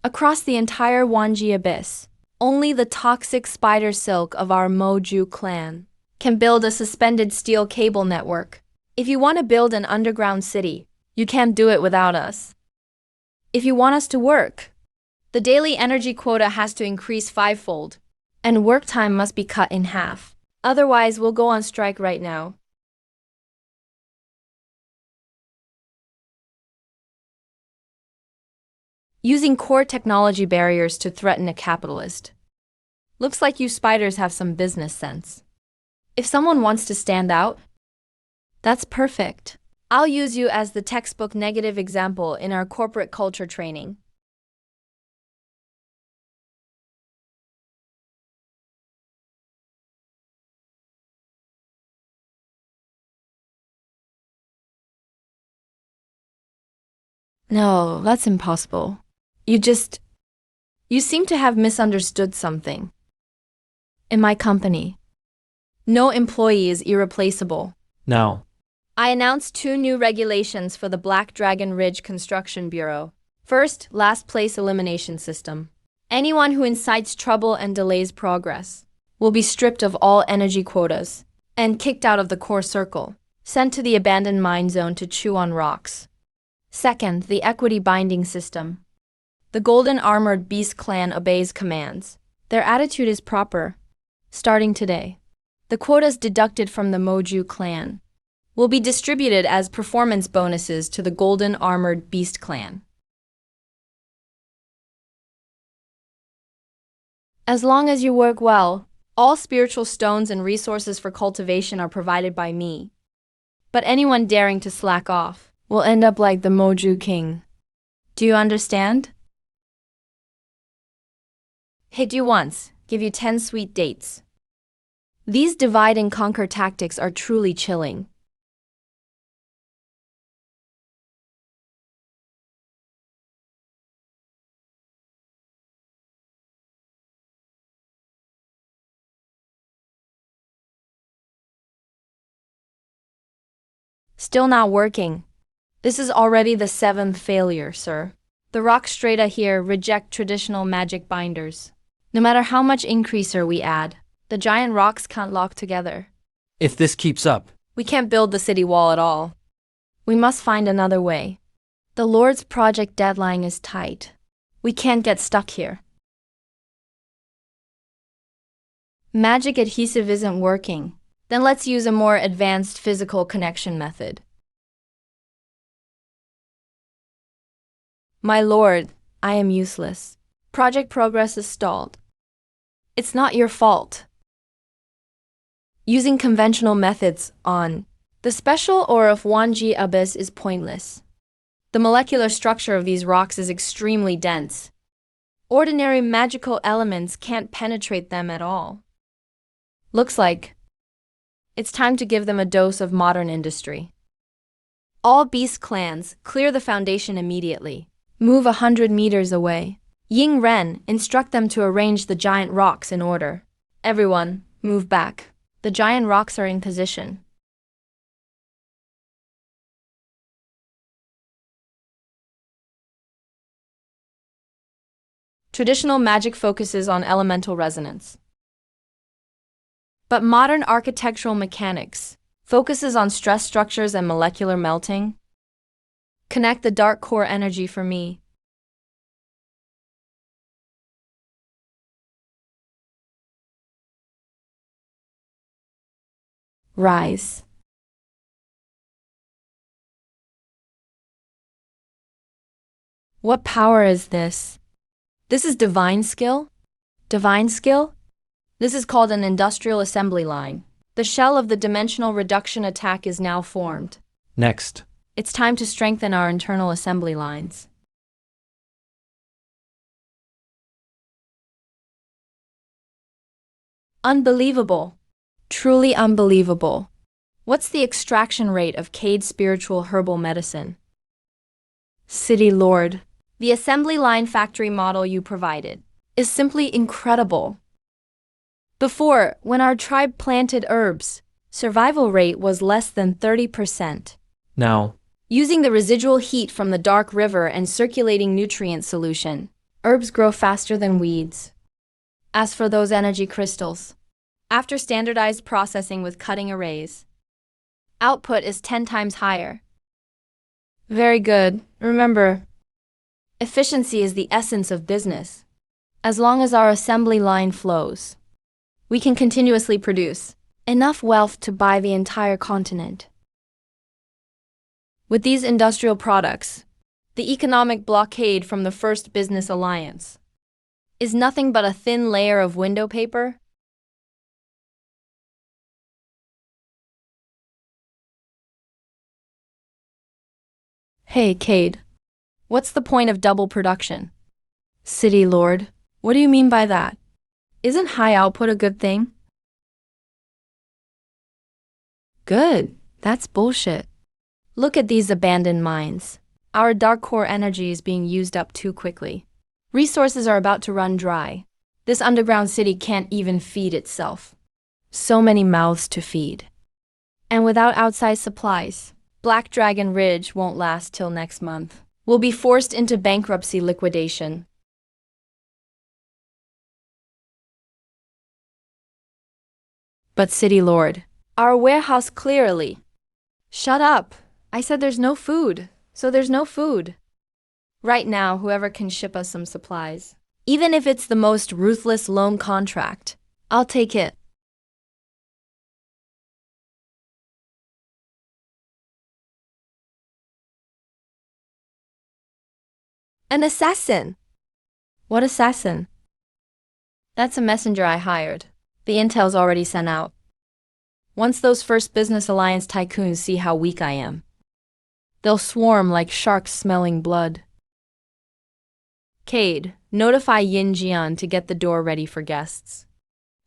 Across the entire Wanji abyss, only the toxic spider silk of our Moju clan can build a suspended steel cable network. If you want to build an underground city, you can't do it without us. If you want us to work, the daily energy quota has to increase 5-fold, and work time must be cut in half. Otherwise, we'll go on strike right now. Using core technology barriers to threaten a capitalist. Looks like you spiders have some business sense. If someone wants to stand out, that's perfect. I'll use you as the textbook negative example in our corporate culture training. No, that's impossible. You seem to have misunderstood something. In my company, no employee is irreplaceable. Now, I announced 2 new regulations for the Black Dragon Ridge Construction Bureau. First, last place elimination system. Anyone who incites trouble and delays progress will be stripped of all energy quotas and kicked out of the core circle, sent to the abandoned mine zone to chew on rocks. Second, the equity binding system. The Golden Armored Beast clan obeys commands. Their attitude is proper. Starting today, the quotas deducted from the Moju clan will be distributed as performance bonuses to the Golden Armored Beast clan. As long as you work well, all spiritual stones and resources for cultivation are provided by me. But anyone daring to slack off will end up like the Moju king. Do you understand? Hit you once, give you 10 sweet dates. These divide and conquer tactics are truly chilling. Still not working. This is already the 7th failure, sir. The rock strata here reject traditional magic binders. No matter how much increaser we add, the giant rocks can't lock together. if this keeps up, We can't build the city wall at all. We must find another way. The Lord's project deadline is tight. We can't get stuck here. Magic adhesive isn't working. Then let's use a more advanced physical connection method. My lord, I am useless. Project progress is stalled. It's not your fault. Using conventional methods on the special ore of Wanji Abyss is pointless. The molecular structure of these rocks is extremely dense. Ordinary magical elements can't penetrate them at all. Looks like it's time to give them a dose of modern industry. All beast clans, clear the foundation immediately. Move 100 meters away. Ying Ren, instruct them to arrange the giant rocks in order. Everyone, move back. The giant rocks are in position. Traditional magic focuses on elemental resonance. But modern architectural mechanics focuses on stress structures and molecular melting. Connect the dark core energy for me. Rise. What power is this? This is divine skill? Divine skill? This is called an industrial assembly line. The shell of the dimensional reduction attack is now formed. Next, it's time to strengthen our internal assembly lines. Unbelievable. Truly unbelievable. What's the extraction rate of Cade spiritual herbal medicine? City Lord, the assembly line factory model you provided is simply incredible. Before, when our tribe planted herbs, survival rate was less than 30%. now, Using the residual heat from the dark river and circulating nutrient solution, herbs grow faster than weeds. As for those energy crystals, after standardized processing with cutting arrays, output is 10 times higher. Very good. Remember, efficiency is the essence of business. As long as our assembly line flows, we can continuously produce enough wealth to buy the entire continent. With these industrial products, the economic blockade from the first business alliance is nothing but a thin layer of window paper. Hey, Cade, what's the point of double production? City Lord, what do you mean by that? Isn't high output a good thing? Good, that's bullshit. Look at these abandoned mines. Our dark core energy is being used up too quickly. Resources are about to run dry. This underground city can't even feed itself. So many mouths to feed. And without outside supplies, Black Dragon Ridge won't last till next month. We'll be forced into bankruptcy liquidation. But City Lord, our warehouse clearly. Shut up. I said there's no food, so there's no food. Right now, whoever can ship us some supplies, even if it's the most ruthless loan contract, I'll take it. An assassin. What assassin? That's a messenger I hired. The intel's already sent out. Once those first business alliance tycoons see how weak I am, they'll swarm like sharks smelling blood. Cade, notify Yin Jian to get the door ready for guests.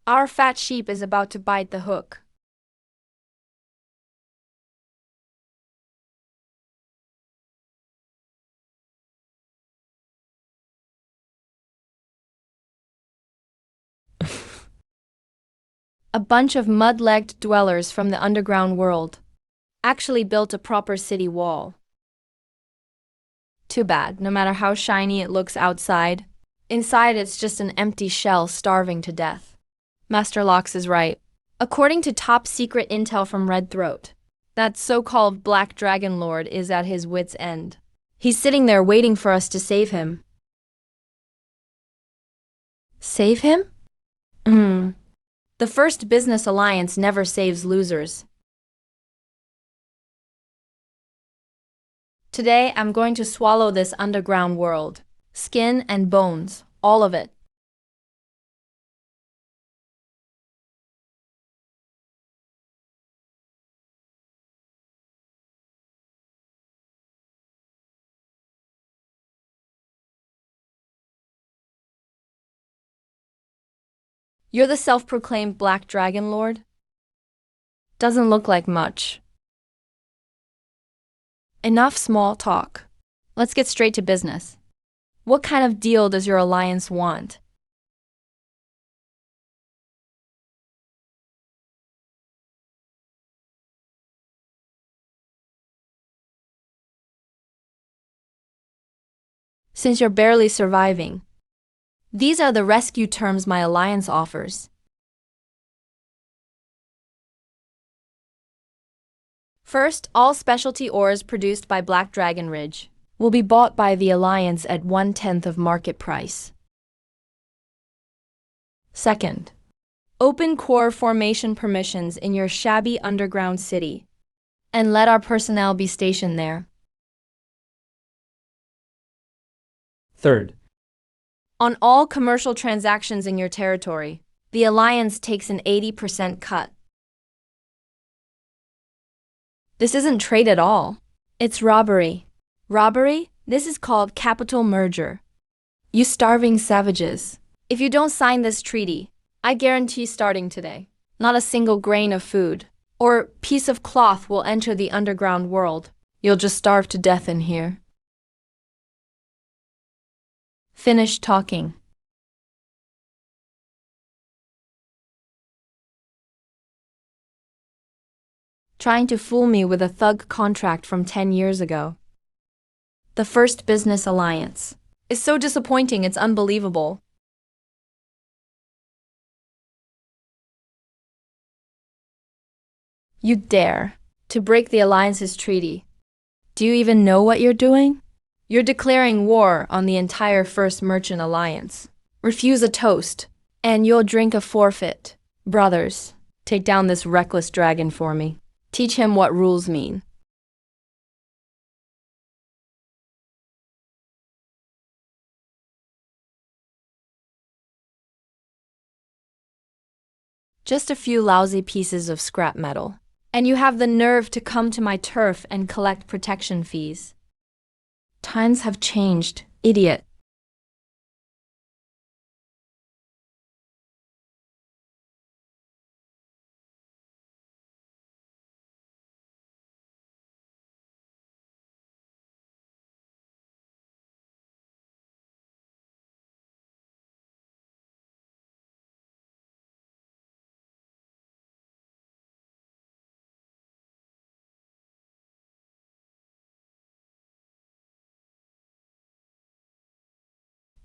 Our fat sheep is about to bite the hook. A bunch of mud-legged dwellers from the underground world actually built a proper city wall. Too bad, no matter how shiny it looks outside, inside it's just an empty shell starving to death. Master Lox is right. According to top secret intel from Red Throat, that so-called Black Dragon Lord is at his wit's end. He's sitting there waiting for us to save him. Save him? The first business alliance never saves losers. Today, I'm going to swallow this underground world. Skin and bones, all of it. You're the self-proclaimed Black Dragon Lord? Doesn't look like much. Enough small talk. Let's get straight to business. What kind of deal does your alliance want? Since you're barely surviving, these are the rescue terms my alliance offers. First, all specialty ores produced by Black Dragon Ridge will be bought by the alliance at 1/10 of market price. Second, open core formation permissions in your shabby underground city, and let our personnel be stationed there. third, On all commercial transactions in your territory, the alliance takes an 80% cut. This isn't trade at all. It's robbery. Robbery? This is called capital merger. You starving savages. If you don't sign this treaty, I guarantee starting today, not a single grain of food or piece of cloth will enter the underground world. You'll just starve to death in here. Finish talking. Trying to fool me with a thug contract from 10 years ago. The first business alliance is so disappointing, it's unbelievable. You dare to break the alliance's treaty. Do you even know what you're doing? You're declaring war on the entire First Merchant Alliance. Refuse a toast, and you'll drink a forfeit. Brothers, take down this reckless dragon for me. Teach him what rules mean. Just a few lousy pieces of scrap metal. And you have the nerve to come to my turf and collect protection fees. Times have changed, idiot.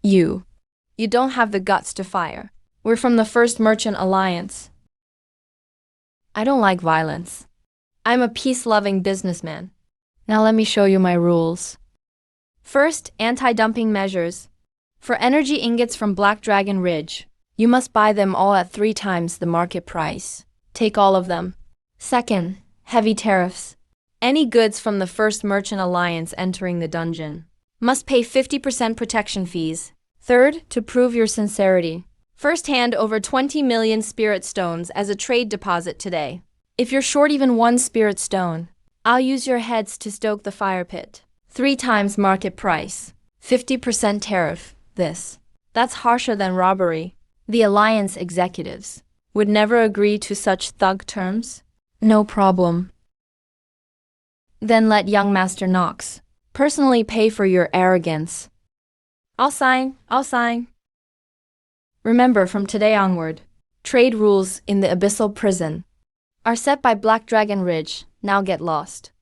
You don't have the guts to fire. We're from the First Merchant Alliance. I don't like violence. I'm a peace-loving businessman. Now let me show you my rules. First, anti-dumping measures. For energy ingots from Black Dragon Ridge, you must buy them all at 3 times the market price. Take all of them. Second, heavy tariffs. Any goods from the First Merchant Alliance entering the dungeon must pay 50% protection fees. Third, to prove your sincerity, first hand over 20 million spirit stones as a trade deposit today. If you're short even 1 spirit stone, I'll use your heads to stoke the fire pit. 3 times market price, 50% tariff. That's harsher than robbery. The Alliance executives would never agree to such thug terms. No problem. Then let young Master Knox personally pay for your arrogance. I'll sign. Remember, from today onward, trade rules in the Abyssal Prison are set by Black Dragon Ridge. Now get lost.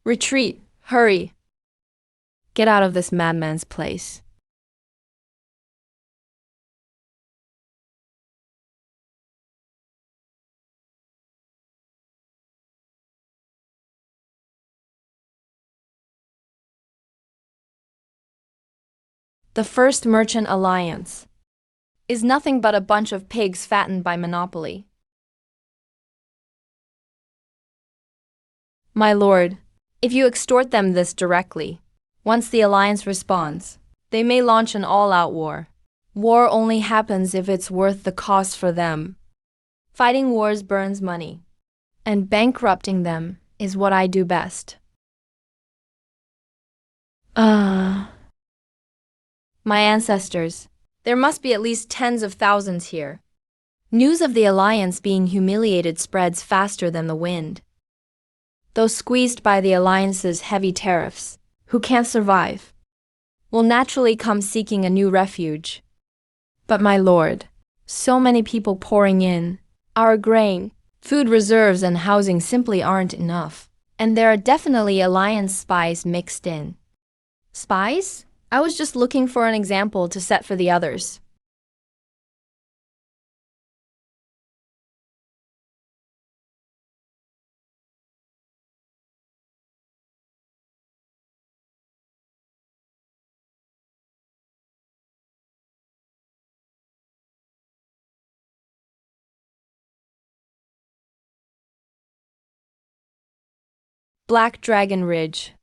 Retreat, hurry. Get out of this madman's place. The First Merchant Alliance is nothing but a bunch of pigs fattened by monopoly. My lord, if you extort them this directly, once the Alliance responds, they may launch an all-out war. War only happens if it's worth the cost for them. Fighting wars burns money, and bankrupting them is what I do best. My ancestors. There must be at least tens of thousands here. News of the Alliance being humiliated spreads faster than the wind. Those squeezed by the Alliance's heavy tariffs, who can't survive, will naturally come seeking a new refuge. But my lord, so many people pouring in. Our grain, food reserves and housing simply aren't enough. And there are definitely Alliance spies mixed in. Spies? I was just looking for an example to set for the others. Black Dragon Ridge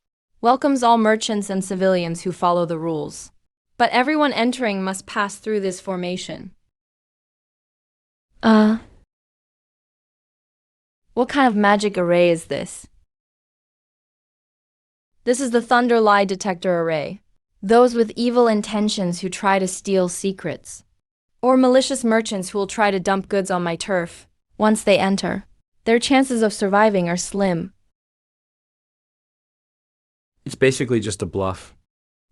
welcomes all merchants and civilians who follow the rules. But everyone entering must pass through this formation. Uh, what kind of magic array is this? This is the Thunder Lie Detector Array. Those with evil intentions who try to steal secrets. Or malicious merchants who will try to dump goods on my turf. Once they enter, their chances of surviving are slim. It's basically just a bluff.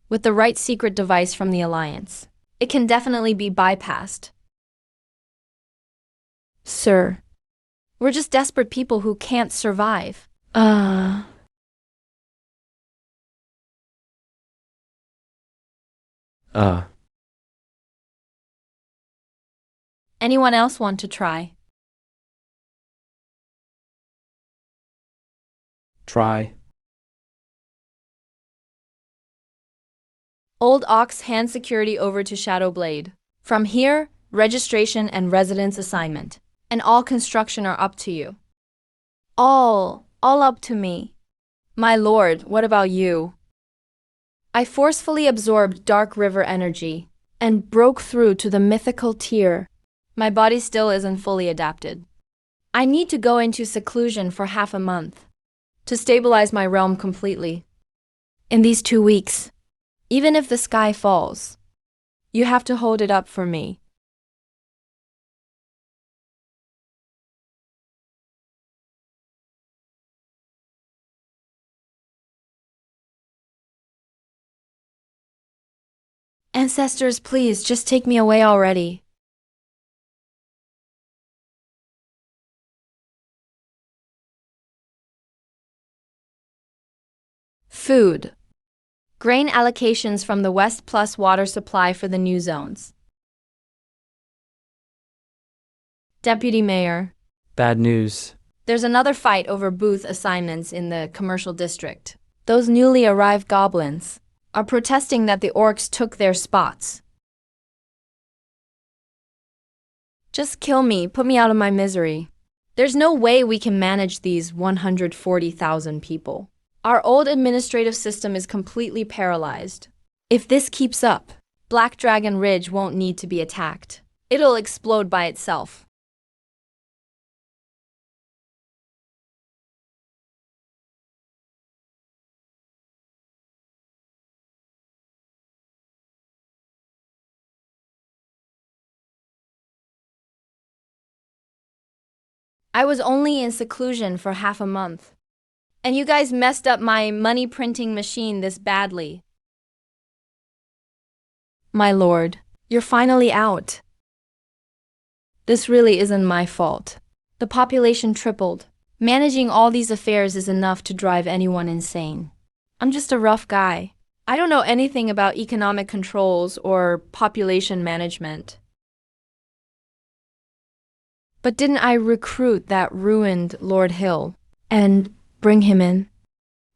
With the right secret device from the Alliance, it can definitely be bypassed. Sir, we're just desperate people who can't survive. Anyone else want to try? Try. Old Ox hand security over to Shadowblade. From here, registration and residence assignment. And all construction are up to you. All up to me. My lord, what about you? I forcefully absorbed Dark River energy and broke through to the mythical tier. My body still isn't fully adapted. I need to go into seclusion for half a month to stabilize my realm completely. In these 2 weeks, even if the sky falls, you have to hold it up for me. Ancestors, please, just take me away already. Food. Grain allocations from the west plus water supply for the new zones. Deputy Mayor. Bad news. There's another fight over booth assignments in the commercial district. Those newly arrived goblins are protesting that the orcs took their spots. Just kill me, put me out of my misery. There's no way we can manage these 140,000 people. Our old administrative system is completely paralyzed. If this keeps up, Black Dragon Ridge won't need to be attacked. It'll explode by itself. I was only in seclusion for half a month. And you guys messed up my money printing machine this badly. My lord, you're finally out. This really isn't my fault. The population tripled. Managing all these affairs is enough to drive anyone insane. I'm just a rough guy. I don't know anything about economic controls or population management. But didn't I recruit that ruined Lord Hill and bring him in?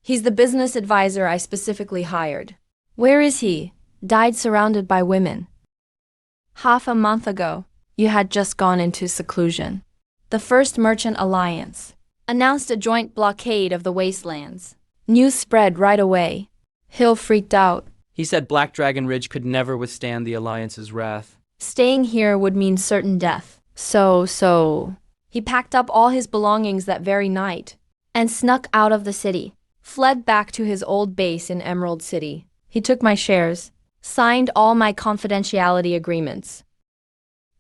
He's the business advisor I specifically hired. Where is he? Died surrounded by women. Half a month ago, you had just gone into seclusion. The First Merchant Alliance announced a joint blockade of the wastelands. News spread right away. Hill freaked out. He said Black Dragon Ridge could never withstand the Alliance's wrath. Staying here would mean certain death. So, he packed up all his belongings that very night and snuck out of the city, fled back to his old base in Emerald City. He took my shares, signed all my confidentiality agreements,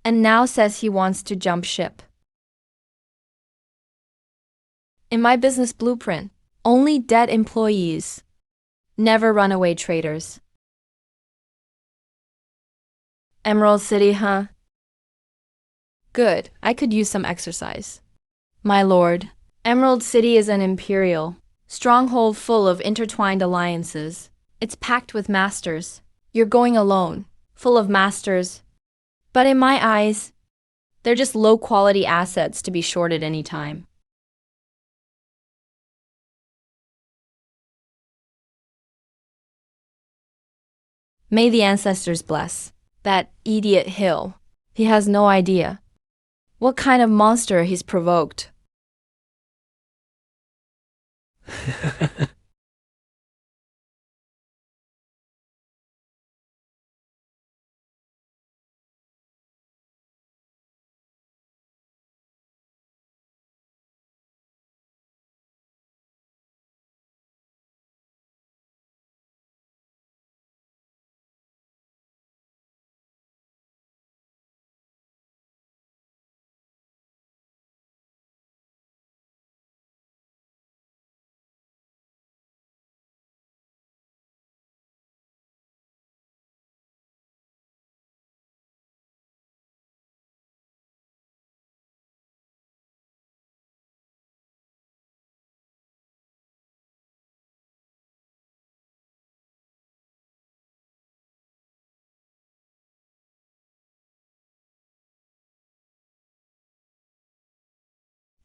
and now says he wants to jump ship. In my business blueprint, only dead employees, never runaway traders. Emerald City, huh? Good, I could use some exercise. My lord, Emerald City is an imperial stronghold full of intertwined alliances. It's packed with masters. You're going alone, full of masters. But in my eyes, they're just low-quality assets to be shorted any time. May the ancestors bless that idiot Hill. He has no idea what kind of monster he's provoked.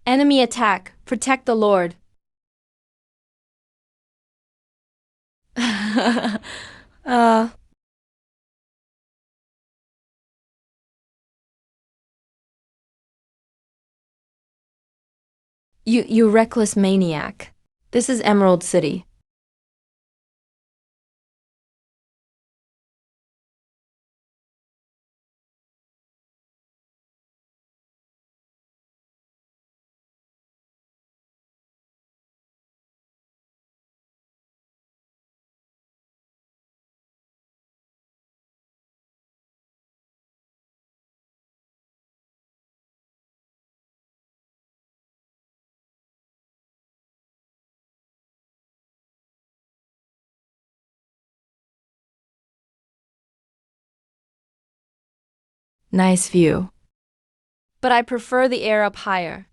Enemy attack. Protect the Lord. uh... You reckless maniac. This is Emerald City. Nice view. But I prefer the air up higher.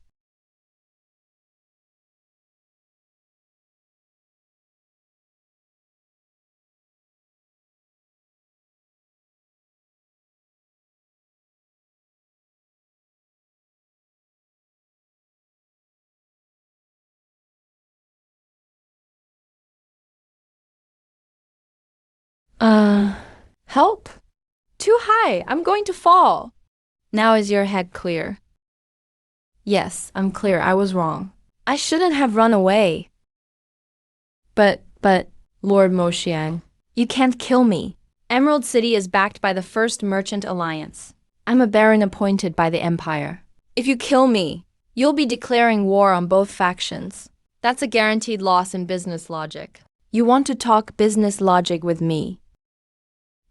Help! Too high! I'm going to fall! Now is your head clear? Yes, I'm clear. I was wrong. I shouldn't have run away. But, Lord Moshiang, you can't kill me. Emerald City is backed by the First Merchant Alliance. I'm a baron appointed by the Empire. If you kill me, you'll be declaring war on both factions. That's a guaranteed loss in business logic. You want to talk business logic with me?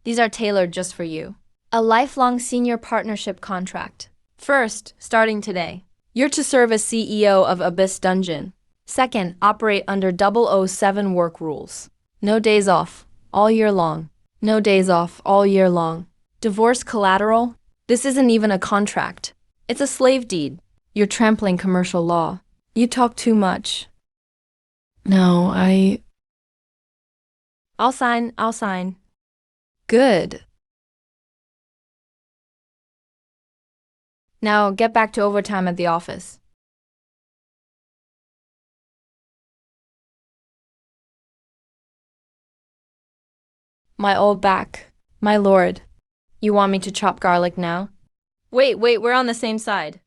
These are tailored just for you. A lifelong senior partnership contract. First, starting today, you're to serve as CEO of Abyss Dungeon. Second, operate under 007 work rules. No days off, all year long. No days off, all year long. Divorce collateral? This isn't even a contract. It's a slave deed. You're trampling commercial law. You talk too much. No, I'll sign. Good. Now get back to overtime at the office. My old back. My lord. You want me to chop garlic now? Wait, we're on the same side.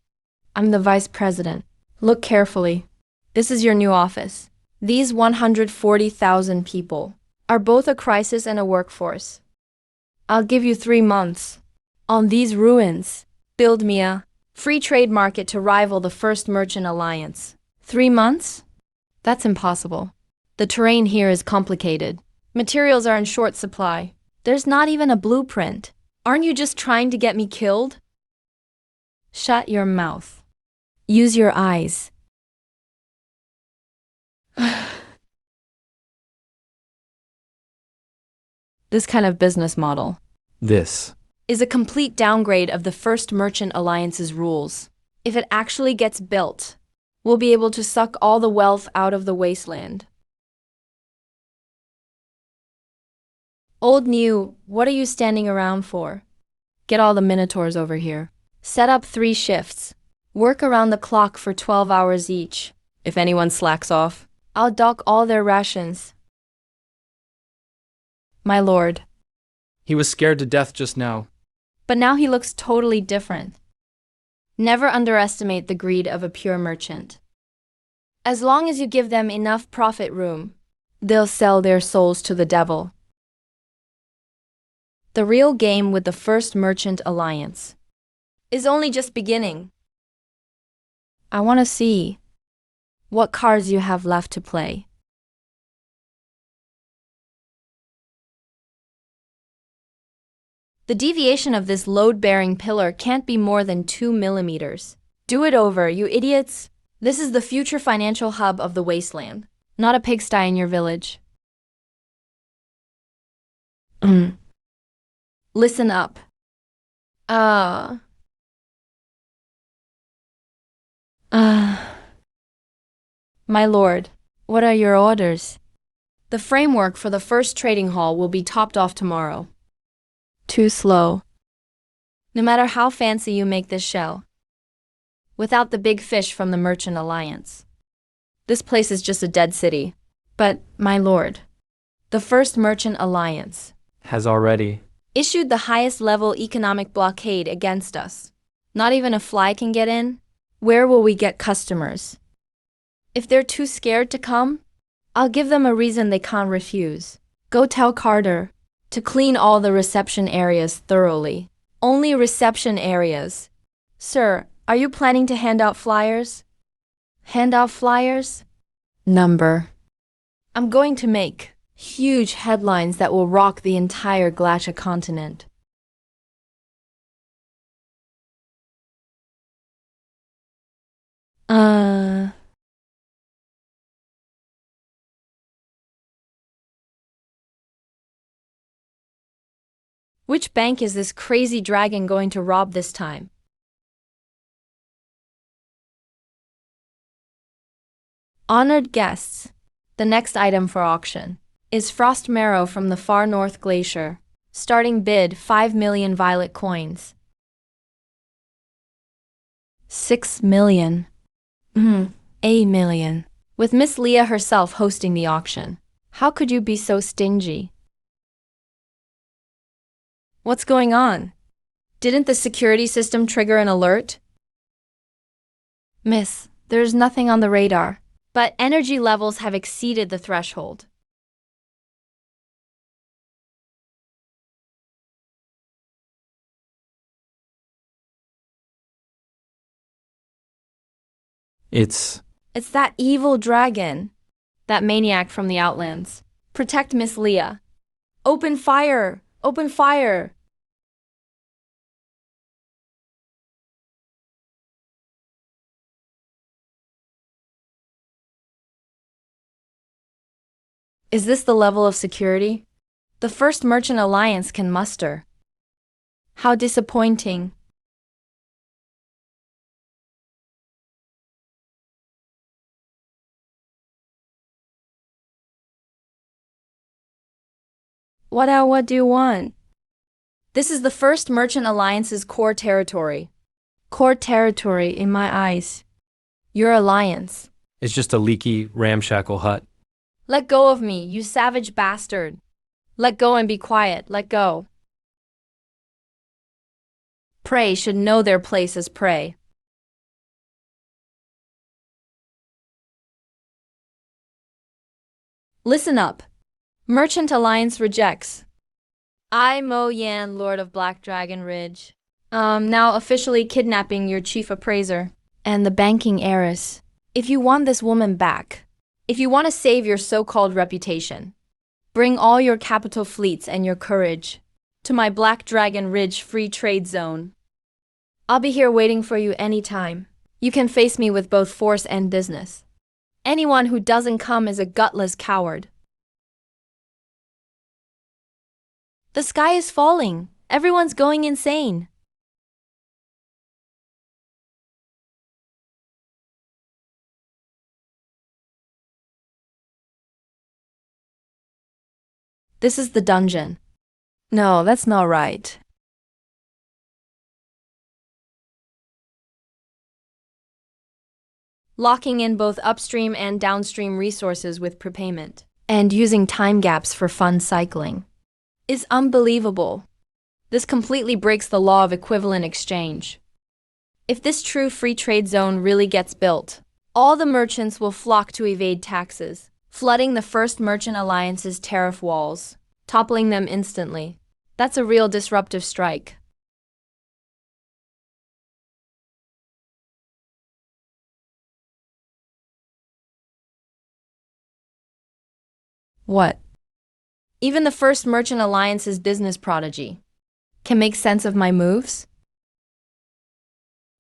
I'm the vice president. Look carefully. This is your new office. These 140,000 people are both a crisis and a workforce. I'll give you 3 months. On these ruins, build me a free trade market to rival the First Merchant Alliance. 3 months? That's impossible. The terrain here is complicated. Materials are in short supply. There's not even a blueprint. Aren't you just trying to get me killed? Shut your mouth. Use your eyes. This kind of business model This is a complete downgrade of the First Merchant Alliance's rules. If it actually gets built, we'll be able to suck all the wealth out of the wasteland. Old new, what are you standing around for? Get all the minotaurs over here. Set up 3 shifts. Work around the clock for 12 hours each. If anyone slacks off, I'll dock all their rations. My lord. He was scared to death just now. But now he looks totally different. Never underestimate the greed of a pure merchant. As long as you give them enough profit room, they'll sell their souls to the devil. The real game with the First Merchant Alliance is only just beginning. I want to see what cards you have left to play. The deviation of this load-bearing pillar can't be more than 2 millimeters. Do it over, you idiots. This is the future financial hub of the wasteland, not a pigsty in your village. Listen up. My lord, what are your orders? The framework for the first trading hall will be topped off tomorrow. Too slow. No matter how fancy you make this shell, without the big fish from the Merchant Alliance. This place is just a dead city. But, my lord, the First Merchant Alliance Has already. issued the highest level economic blockade against us. Not even a fly can get in? Where will we get customers? If they're too scared to come, I'll give them a reason they can't refuse. Go tell Carter to clean all the reception areas thoroughly. Only reception areas. Sir, are you planning to hand out flyers? Hand out flyers? Number. I'm going to make huge headlines that will rock the entire Glacia continent. Which bank is this crazy dragon going to rob this time? Honored guests, the next item for auction is frost marrow from the far north glacier. Starting bid 5 million violet coins. 6 million. A million. With Miss Leah herself hosting the auction. How could you be so stingy? What's going on? Didn't the security system trigger an alert? Miss, there's nothing on the radar, but energy levels have exceeded the threshold. It's that evil dragon. That maniac from the Outlands. Protect Miss Leah. Open fire! Open fire! Is this the level of security the First Merchant Alliance can muster? How disappointing. What do you want? This is the First Merchant Alliance's core territory. Core territory in my eyes. Your alliance. It's just a leaky, ramshackle hut. Let go of me, you savage bastard. Let go and be quiet, let go. Prey should know their place as prey. Listen up. Merchant Alliance rejects. I, Mo Yan, Lord of Black Dragon Ridge. Now officially kidnapping your chief appraiser and the banking heiress. If you want this woman back, if you want to save your so-called reputation, bring all your capital fleets and your courage to my Black Dragon Ridge free trade zone. I'll be here waiting for you anytime. You can face me with both force and business. Anyone who doesn't come is a gutless coward. The sky is falling. Everyone's going insane. This is the dungeon. No, that's not right. Locking in both upstream and downstream resources with prepayment, and using time gaps for fund cycling, is unbelievable. This completely breaks the law of equivalent exchange. If this true free trade zone really gets built, all the merchants will flock to evade taxes, flooding the First Merchant Alliance's tariff walls, toppling them instantly. That's a real disruptive strike. What? Even the First Merchant Alliance's business prodigy can make sense of my moves?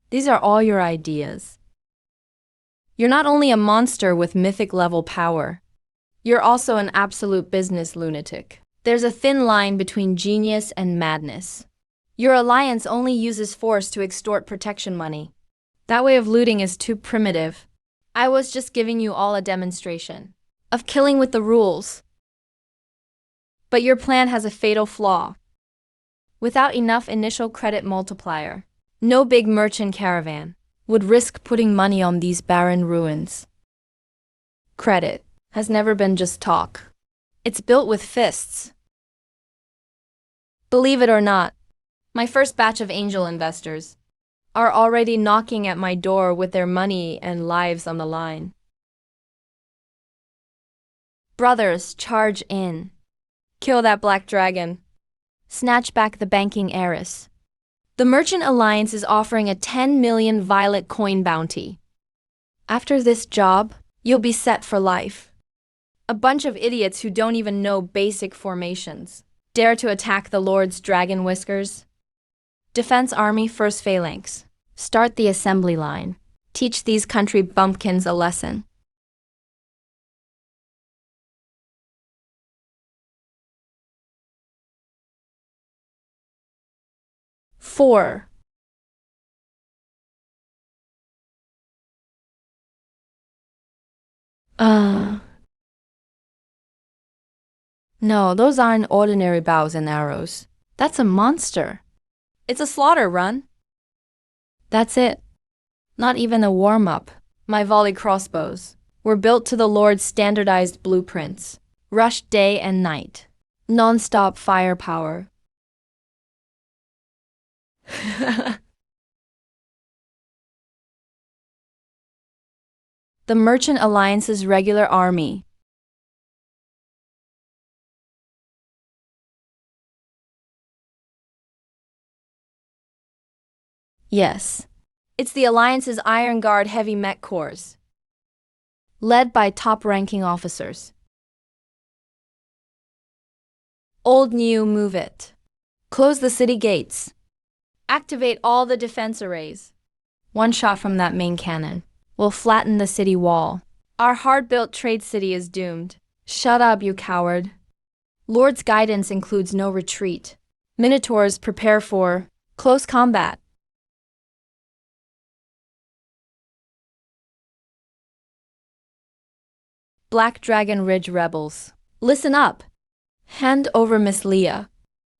These are all your ideas. You're not only a monster with mythic level power, you're also an absolute business lunatic. There's a thin line between genius and madness. Your alliance only uses force to extort protection money. That way of looting is too primitive. I was just giving you all a demonstration of killing with the rules. But your plan has a fatal flaw. Without enough initial credit multiplier, no big merchant caravan would risk putting money on these barren ruins. Credit has never been just talk. It's built with fists. Believe it or not, my first batch of angel investors are already knocking at my door with their money and lives on the line. Brothers, charge in. Kill that black dragon. Snatch back the banking heiress. The Merchant Alliance is offering a 10 million violet coin bounty. After this job, you'll be set for life. A bunch of idiots who don't even know basic formations dare to attack the Lord's dragon whiskers. Defense Army First Phalanx. Start the assembly line. Teach these country bumpkins a lesson. Four. No, those aren't ordinary bows and arrows. That's a monster. It's a slaughter run. That's it. Not even a warm-up. My volley crossbows were built to the Lord's standardized blueprints. Rush day and night. Non-stop firepower. The Merchant Alliance's regular army. Yes, it's the Alliance's Iron Guard heavy mech corps, led by top-ranking officers. Old new, move it. Close the city gates. Activate all the defense arrays. One shot from that main cannon will flatten the city wall. Our hard-built trade city is doomed. Shut up, you coward. Lord's guidance includes no retreat. Minotaurs prepare for close combat. Black Dragon Ridge rebels, listen up. Hand over Miss Leah.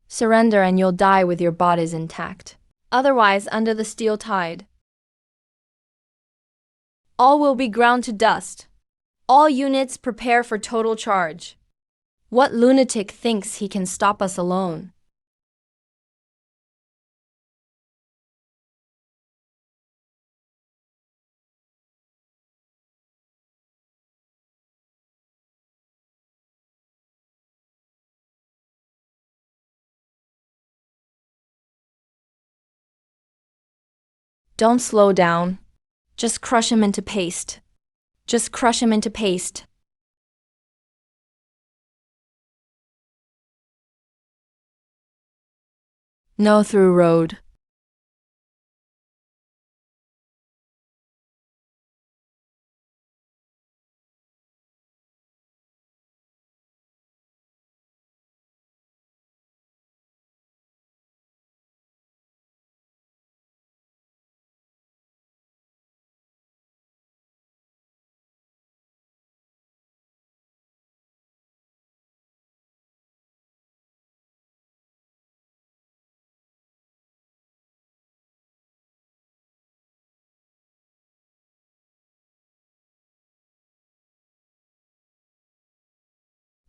Surrender and you'll die with your bodies intact. Otherwise, under the steel tide, all will be ground to dust. All units prepare for total charge. What lunatic thinks he can stop us alone? Don't slow down. Just crush him into paste. Just crush him into paste. No through road.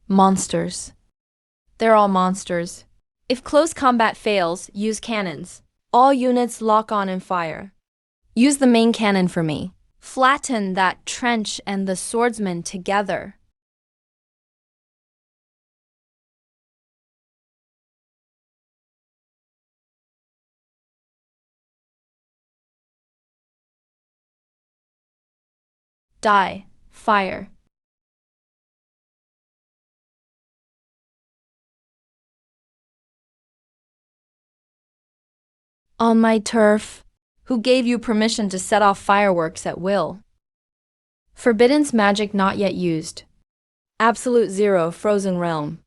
Monsters. They're all monsters. If close combat fails, use cannons. All units lock on and fire. Use the main cannon for me. Flatten that trench and the swordsmen together. Die. Fire. On my turf. Who gave you permission to set off fireworks at will? Forbidden's magic not yet used. Absolute zero, frozen realm.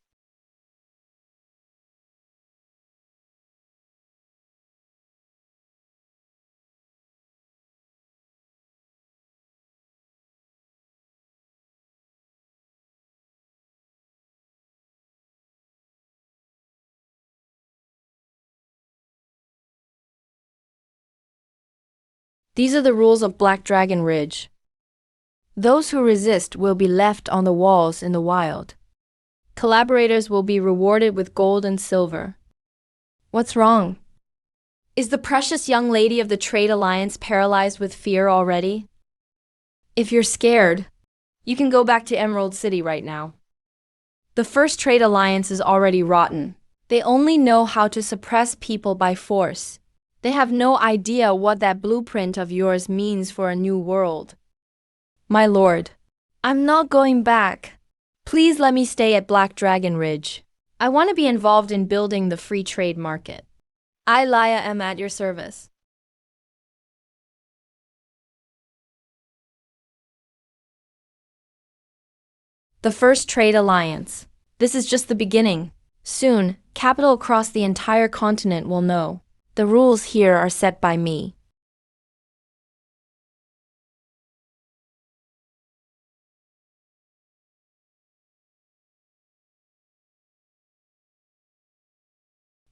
These are the rules of Black Dragon Ridge. Those who resist will be left on the walls in the wild. Collaborators will be rewarded with gold and silver. What's wrong? Is the precious young lady of the Trade Alliance paralyzed with fear already? If you're scared, you can go back to Emerald City right now. The First Trade Alliance is already rotten. They only know how to suppress people by force. They have no idea what that blueprint of yours means for a new world. My lord, I'm not going back. Please let me stay at Black Dragon Ridge. I want to be involved in building the free trade market. I, Laya, am at your service. The First Trade Alliance. This is just the beginning. Soon, capital across the entire continent will know. The rules here are set by me.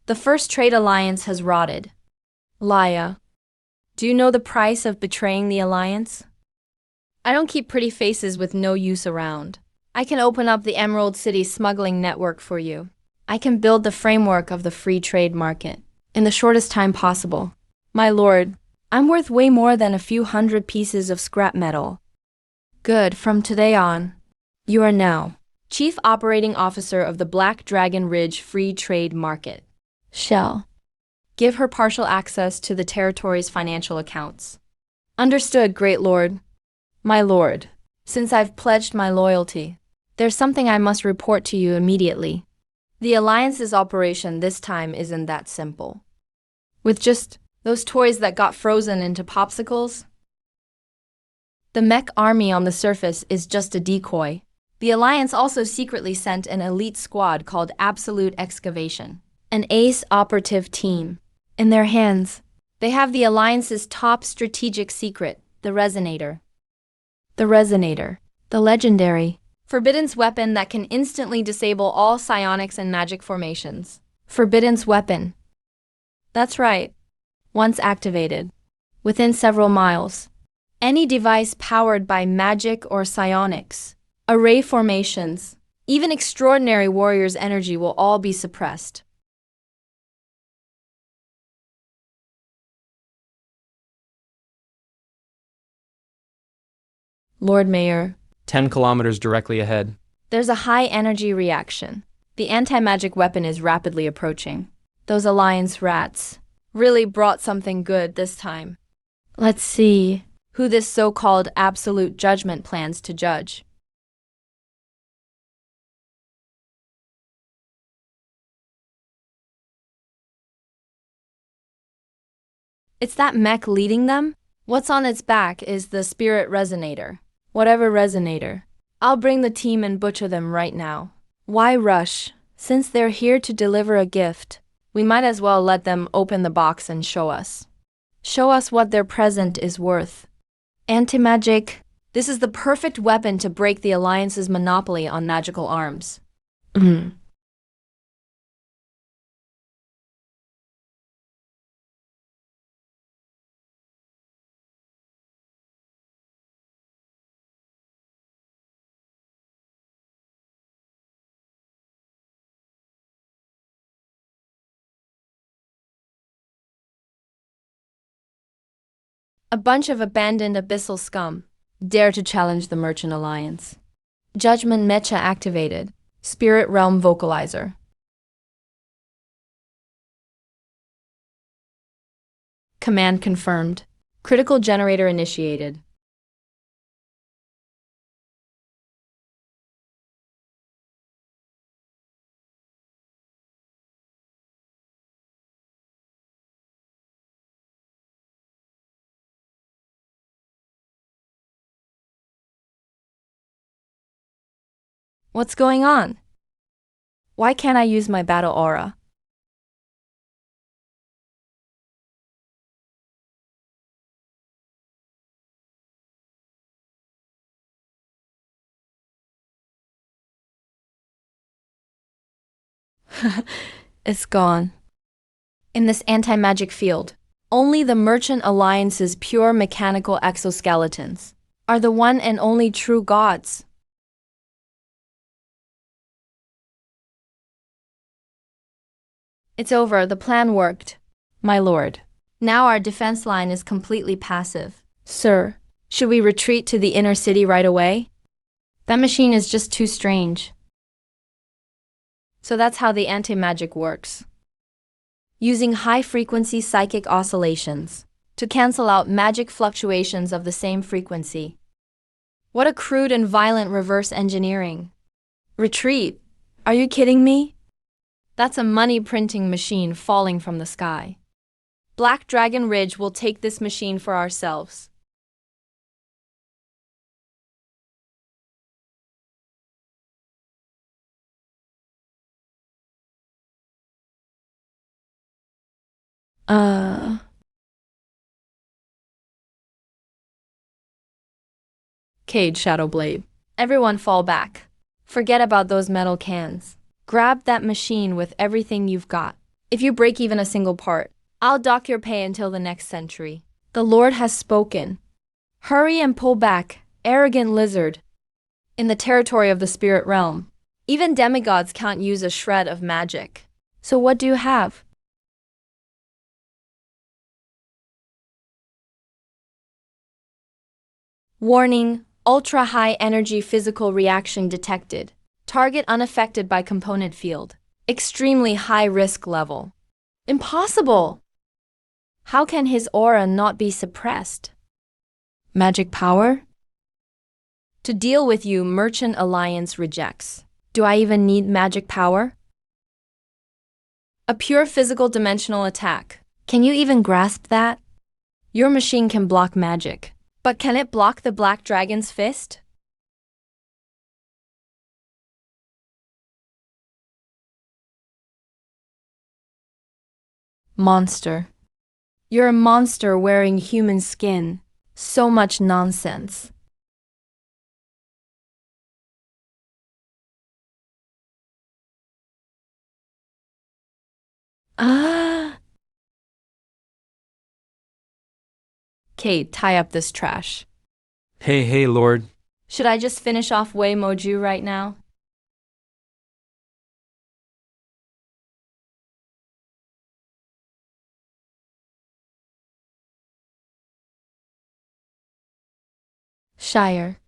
The First Trade Alliance has rotted. Laya, do you know the price of betraying the alliance? I don't keep pretty faces with no use around. I can open up the Emerald City smuggling network for you. I can build the framework of the free trade market in the shortest time possible. My lord, I'm worth way more than a few hundred pieces of scrap metal. Good, from today on, you are now Chief Operating Officer of the Black Dragon Ridge Free Trade Market. Shall give her partial access to the territory's financial accounts. Understood, Great Lord. My lord, since I've pledged my loyalty, there's something I must report to you immediately. The Alliance's operation this time isn't that simple. With just those toys that got frozen into popsicles? The mech army on the surface is just a decoy. The Alliance also secretly sent an elite squad called Absolute Excavation, an ace operative team. In their hands, they have the Alliance's top strategic secret, the Resonator. The Resonator, the legendary Forbidden's weapon that can instantly disable all psionics and magic formations. Forbidden's weapon. That's right. Once activated, within several miles, any device powered by magic or psionics, array formations, even extraordinary warriors' energy will all be suppressed. Lord Mayor, 10 kilometers directly ahead. there's a high energy reaction. The anti-magic weapon is rapidly approaching. Those Alliance rats really brought something good this time. Let's see who this so-called absolute judgment plans to judge. It's that mech leading them? What's on its back is the Spirit Resonator. Whatever Resonator. I'll bring the team and butcher them right now. Why rush? Since they're here to deliver a gift, we might as well let them open the box and show us. Show us what their present is worth. Anti-magic. This is the perfect weapon to break the Alliance's monopoly on magical arms. A bunch of abandoned abyssal scum dare to challenge the Merchant Alliance. Judgment Mecha activated. Spirit Realm Vocalizer. Command confirmed. Critical generator initiated. What's going on? Why can't I use my battle aura? It's gone. In this anti-magic field, Only the Merchant Alliance's pure mechanical exoskeletons are the one and only true gods. It's over, the plan worked, my lord. Now our defense line is completely passive. Sir, should we retreat to the inner city right away? That machine is just too strange. So that's how the anti-magic works. Using high-frequency psychic oscillations to cancel out magic fluctuations of the same frequency. What a crude and violent reverse engineering. Retreat? Are you kidding me? That's a money-printing machine falling from the sky. Black Dragon Ridge will take this machine for ourselves. Cade Shadowblade. Everyone fall back. Forget about those metal cans. Grab that machine with everything you've got. If you break even a single part, I'll dock your pay until the next century. The Lord has spoken. Hurry and pull back, arrogant lizard. In the territory of the spirit realm, even demigods can't use a shred of magic. So what do you have? Warning, ultra-high energy physical reaction detected. Target unaffected by component field. Extremely high risk level. Impossible! How can his aura not be suppressed? Magic power? To deal with you, Merchant Alliance rejects. Do I even need magic power? A pure physical dimensional attack. Can you even grasp that? Your machine can block magic. But can it block the Black Dragon's fist? Monster. You're a monster wearing human skin. So much nonsense. Kate, tie up this trash. Hey, Lord. Should I just finish off Wei Moju right now? Shire.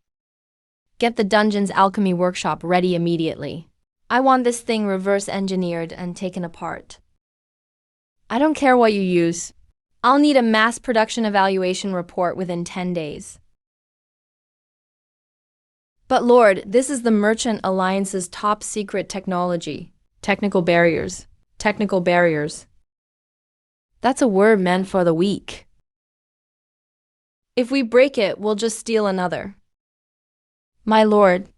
Get the Dungeon's Alchemy Workshop ready immediately. I want this thing reverse engineered and taken apart. I don't care what you use. I'll need a mass production evaluation report within 10 days. But Lord, this is the Merchant Alliance's top secret technology. Technical barriers. Technical barriers. That's a word meant for the weak. If we break it, we'll just steal another. My lord,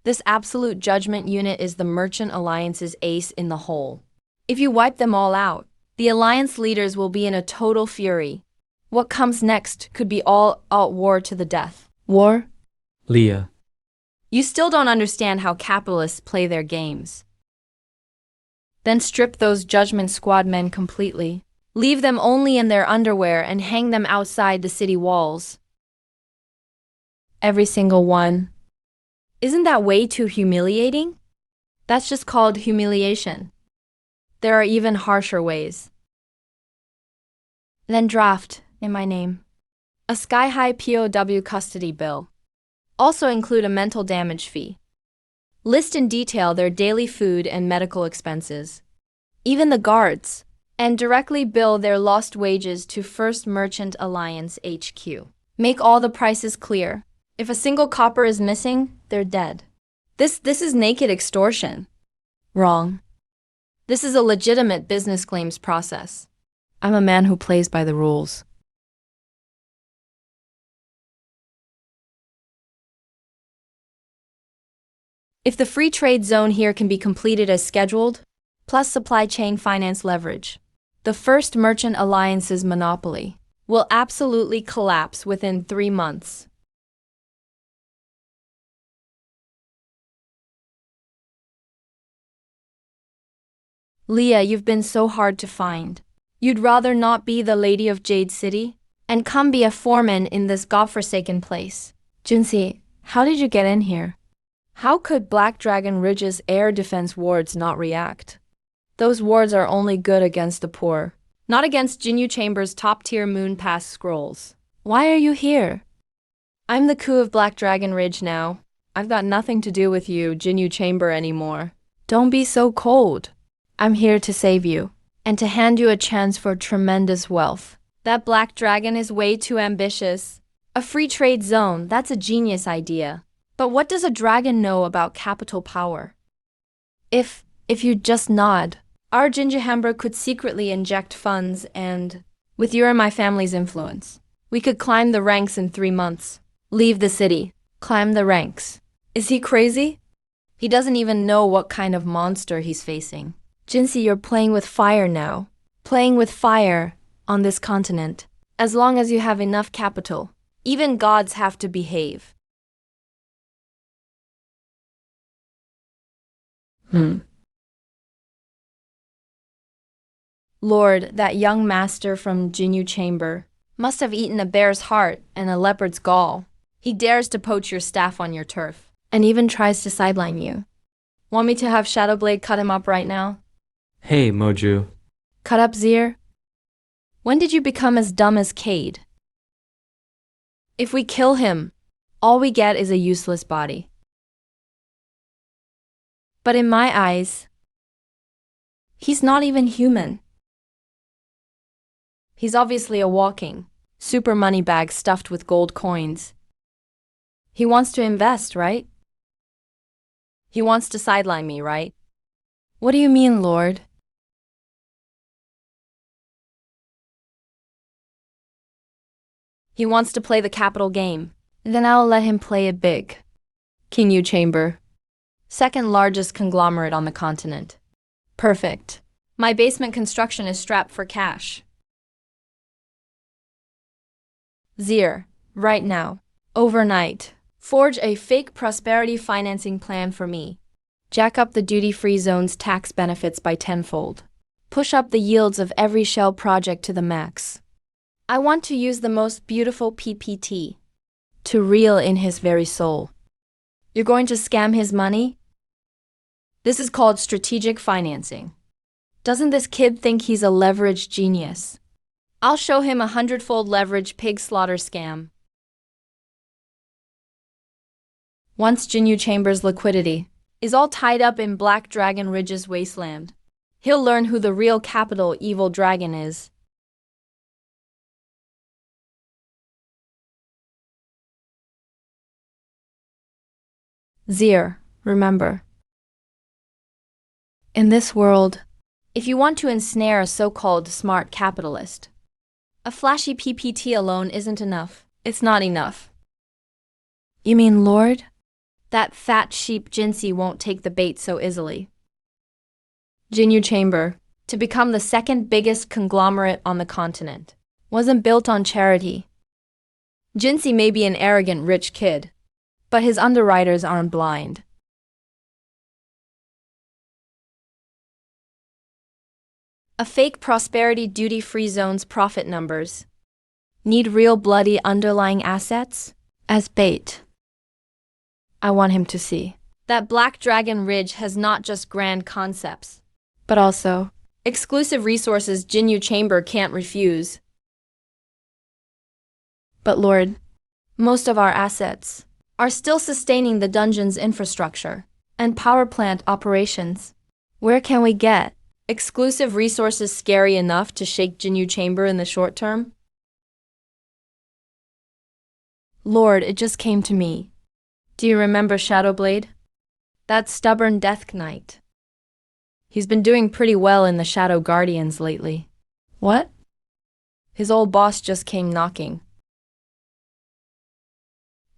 this absolute judgment unit is the Merchant Alliance's ace in the hole. If you wipe them all out, the Alliance leaders will be in a total fury. What comes next could be all-out war to the death. War? Leah. You still don't understand how capitalists play their games. Then strip those Judgment Squad men completely. Leave them only in their underwear and hang them outside the city walls. Every single one. Isn't that way too humiliating? That's just called humiliation. There are even harsher ways. Then draft, in my name, a sky-high POW custody bill. Also include a mental damage fee. List in detail their daily food and medical expenses. Even the guards. And directly bill their lost wages to First Merchant Alliance HQ. Make all the prices clear. If a single copper is missing, they're dead. This is naked extortion. Wrong. This is a legitimate business claims process. I'm a man who plays by the rules. If the free trade zone here can be completed as scheduled, plus supply chain finance leverage, the First Merchant Alliance's monopoly will absolutely collapse within 3 months. Leah, you've been so hard to find. You'd rather not be the lady of Jade City? And come be a foreman in this godforsaken place. Junsi, how did you get in here? How could Black Dragon Ridge's air defense wards not react? Those wards are only good against the poor, not against Jinyu Chamber's top-tier Moon Pass scrolls. Why are you here? I'm the coup of Black Dragon Ridge now. I've got nothing to do with you, Jinyu Chamber, anymore. Don't be so cold. I'm here to save you, and to hand you a chance for tremendous wealth. That Black Dragon is way too ambitious. A free trade zone, that's a genius idea. But what does a dragon know about capital power? If you just nod, our Jinjahambra could secretly inject funds and, with your and my family's influence, we could climb the ranks in 3 months. Leave the city. Climb the ranks. Is he crazy? He doesn't even know what kind of monster he's facing. Jinsi, you're playing with fire now. Playing with fire on this continent. As long as you have enough capital, even gods have to behave. Lord, that young master from Jinyu Chamber must have eaten a bear's heart and a leopard's gall. He dares to poach your staff on your turf, and even tries to sideline you. Want me to have Shadowblade cut him up right now? Hey, Moju. Cut up Zir? When did you become as dumb as Cade? If we kill him, all we get is a useless body. But in my eyes, he's not even human. He's obviously a walking, super money bag stuffed with gold coins. He wants to invest, right? He wants to sideline me, right? What do you mean, Lord? He wants to play the capital game. Then I'll let him play it big. Jinyu Chamber. Second largest conglomerate on the continent. Perfect. My basement construction is strapped for cash. Zir, right now. Overnight. Forge a fake prosperity financing plan for me. Jack up the duty-free zone's tax benefits by tenfold. Push up the yields of every shell project to the max. I want to use the most beautiful PPT to reel in his very soul. You're going to scam his money? This is called strategic financing. Doesn't this kid think he's a leverage genius? I'll show him 100-fold leverage pig slaughter scam. Once Jinyu Chamber's liquidity is all tied up in Black Dragon Ridge's wasteland, he'll learn who the real capital evil dragon is. Zir, remember. In this world, if you want to ensnare a so-called smart capitalist, a flashy PPT alone isn't enough. It's not enough. You mean, Lord? That fat sheep Jinsi won't take the bait so easily. Jinyu Chamber, to become the second biggest conglomerate on the continent, wasn't built on charity. Jinsi may be an arrogant rich kid, but his underwriters aren't blind. A fake prosperity duty-free zone's profit numbers need real bloody underlying assets as bait. I want him to see that Black Dragon Ridge has not just grand concepts, but also exclusive resources Jinyu Chamber can't refuse. But Lord, most of our assets are still sustaining the dungeon's infrastructure and power plant operations. Where can we get exclusive resources scary enough to shake Jinyu Chamber in the short term? Lord, it just came to me. Do you remember Shadowblade? That stubborn Death Knight. He's been doing pretty well in the Shadow Guardians lately. What? His old boss just came knocking.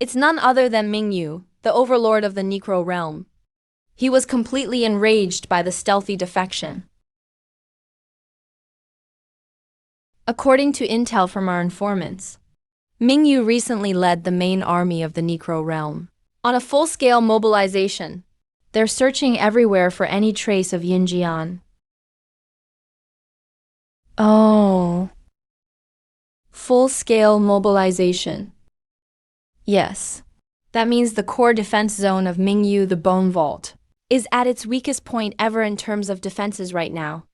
It's none other than Mingyu, the overlord of the Necro realm. He was completely enraged by the stealthy defection. According to intel from our informants, Mingyu recently led the main army of the Necro realm on a full-scale mobilization. They're searching everywhere for any trace of Yinjian. Oh. Full-scale mobilization. Yes. That means the core defense zone of Mingyu, the Bone Vault, is at its weakest point ever in terms of defenses right now.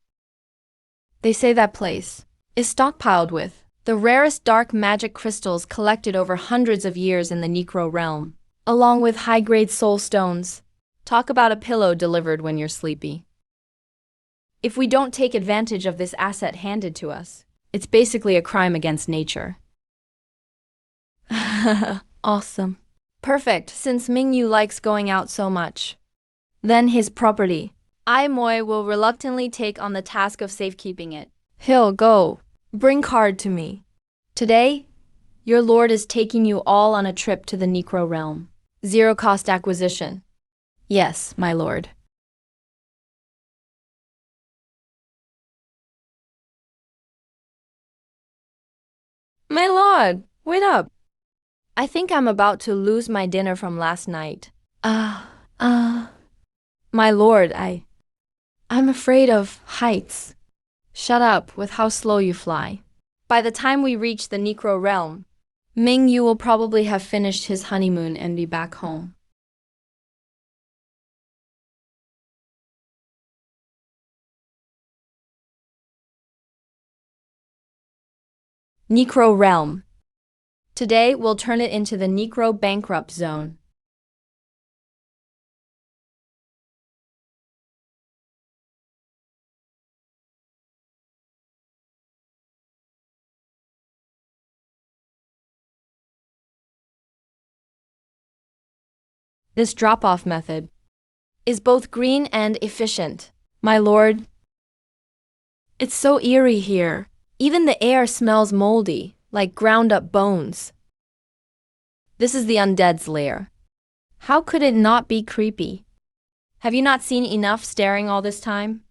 They say that place is stockpiled with the rarest dark magic crystals collected over hundreds of years in the Necro realm, along with high-grade soul stones. Talk about a pillow delivered when you're sleepy. If we don't take advantage of this asset handed to us, it's basically a crime against nature. Awesome. Perfect, since Mingyu likes going out so much. Then his property. I, Moi, will reluctantly take on the task of safekeeping it. He'll go. Bring card to me. Today, your lord is taking you all on a trip to the Necro realm. Zero-cost acquisition. Yes, my lord. My lord, wait up. I think I'm about to lose my dinner from last night. My lord, I'm afraid of heights. Shut up with how slow you fly. By the time we reach the Necro realm, Mingyu will probably have finished his honeymoon and be back home. Necro realm. Today, we'll turn it into the Necro bankrupt zone. This drop-off method is both green and efficient. My lord, it's so eerie here. Even the air smells moldy, like ground-up bones. This is the undead's lair. How could it not be creepy? Have you not seen enough staring all this time?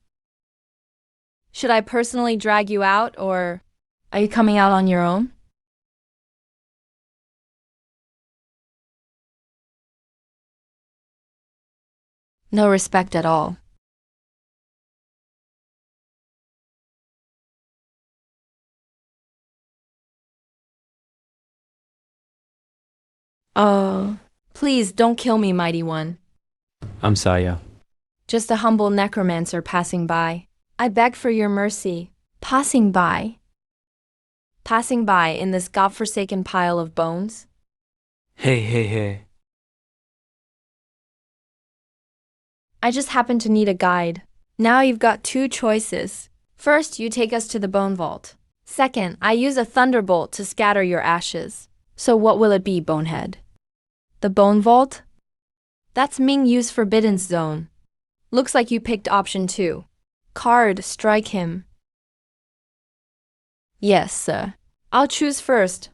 Should I personally drag you out, or are you coming out on your own? No respect at all. Oh, please don't kill me, mighty one. I'm Saya. Just a humble necromancer passing by. I beg for your mercy. Passing by. Passing by in this godforsaken pile of bones? Hey. I just happen to need a guide. Now you've got two choices. First, you take us to the Bone Vault. Second, I use a thunderbolt to scatter your ashes. So what will it be, bonehead? The Bone Vault? That's Mingyu's forbidden zone. Looks like you picked option 2. Card, strike him. Yes, sir. I'll choose first.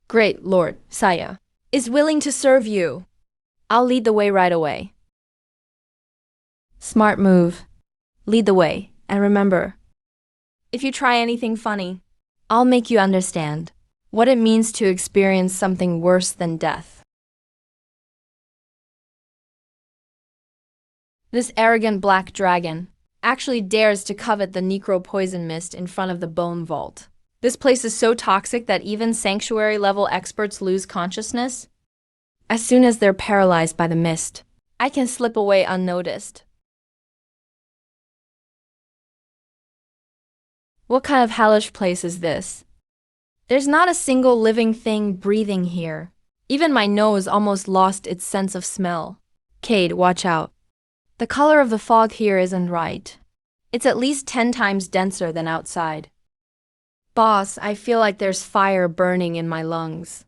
Great Lord, Saya, is willing to serve you. I'll lead the way right away. Smart move. Lead the way, and remember, if you try anything funny, I'll make you understand what it means to experience something worse than death. This arrogant black dragon actually dares to covet the Necro poison mist in front of the Bone Vault. This place is so toxic that even sanctuary-level experts lose consciousness. As soon as they're paralyzed by the mist, I can slip away unnoticed. What kind of hellish place is this? There's not a single living thing breathing here. Even my nose almost lost its sense of smell. Cade, watch out. The color of the fog here isn't right. It's at least 10 times denser than outside. Boss, I feel like there's fire burning in my lungs.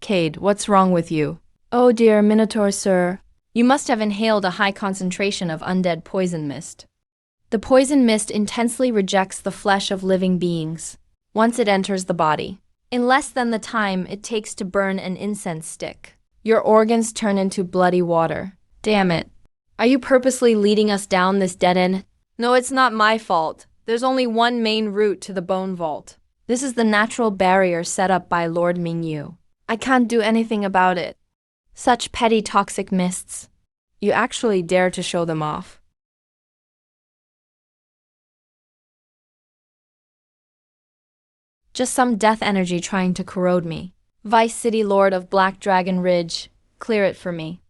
Cade, what's wrong with you? Oh dear, Minotaur sir. You must have inhaled a high concentration of undead poison mist. The poison mist intensely rejects the flesh of living beings once it enters the body. In less than the time it takes to burn an incense stick, your organs turn into bloody water. Damn it. Are you purposely leading us down this dead end? No, it's not my fault. There's only one main route to the Bone Vault. This is the natural barrier set up by Lord Mingyu. I can't do anything about it. Such petty toxic mists. You actually dare to show them off. Just some death energy trying to corrode me. Vice City Lord of Black Dragon Ridge, clear it for me.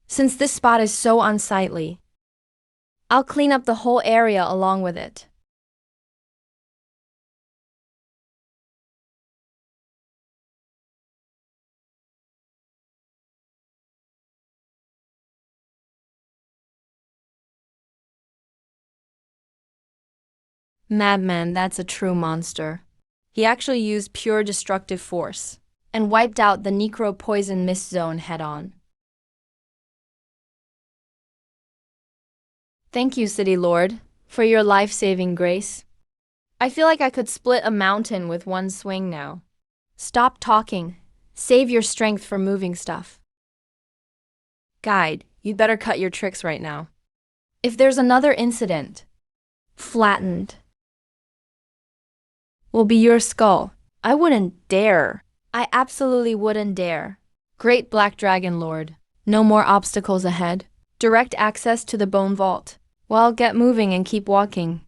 Since this spot is so unsightly, I'll clean up the whole area along with it. Madman, that's a true monster. He actually used pure destructive force and wiped out the Necro Poison Mist Zone head-on. Thank you, City Lord, for your life-saving grace. I feel like I could split a mountain with one swing now. Stop talking. Save your strength for moving stuff. Guide, you'd better cut your tricks right now. If there's another incident, flattened, will be your skull. I wouldn't dare. I absolutely wouldn't dare. Great Black Dragon Lord. No more obstacles ahead. Direct access to the Bone Vault. Well, get moving and keep walking.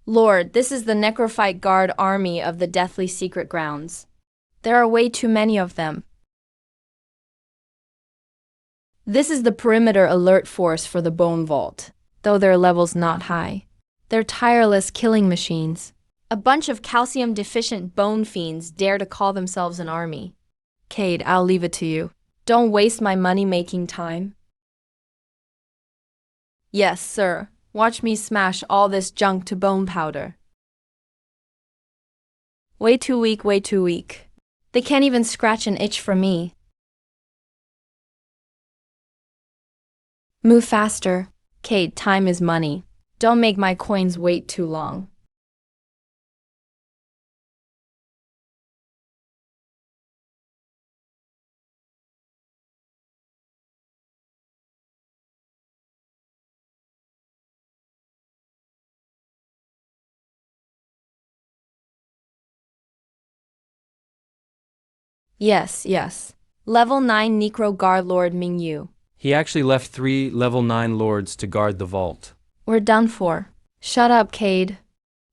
Lord, this is the Necrophyte Guard army of the Deathly Secret Grounds. There are way too many of them. This is the perimeter alert force for the Bone Vault, though their level's not high. They're tireless killing machines. A bunch of calcium-deficient bone fiends dare to call themselves an army. Cade, I'll leave it to you. Don't waste my money-making time. Yes, sir. Watch me smash all this junk to bone powder. Way too weak, way too weak. They can't even scratch an itch for me. Move faster. Cade, time is money. Don't make my coins wait too long. Yes, yes. Level 9 Necro Guard Lord Mingyu. He actually left 3 level 9 lords to guard the vault. We're done for. Shut up, Cade.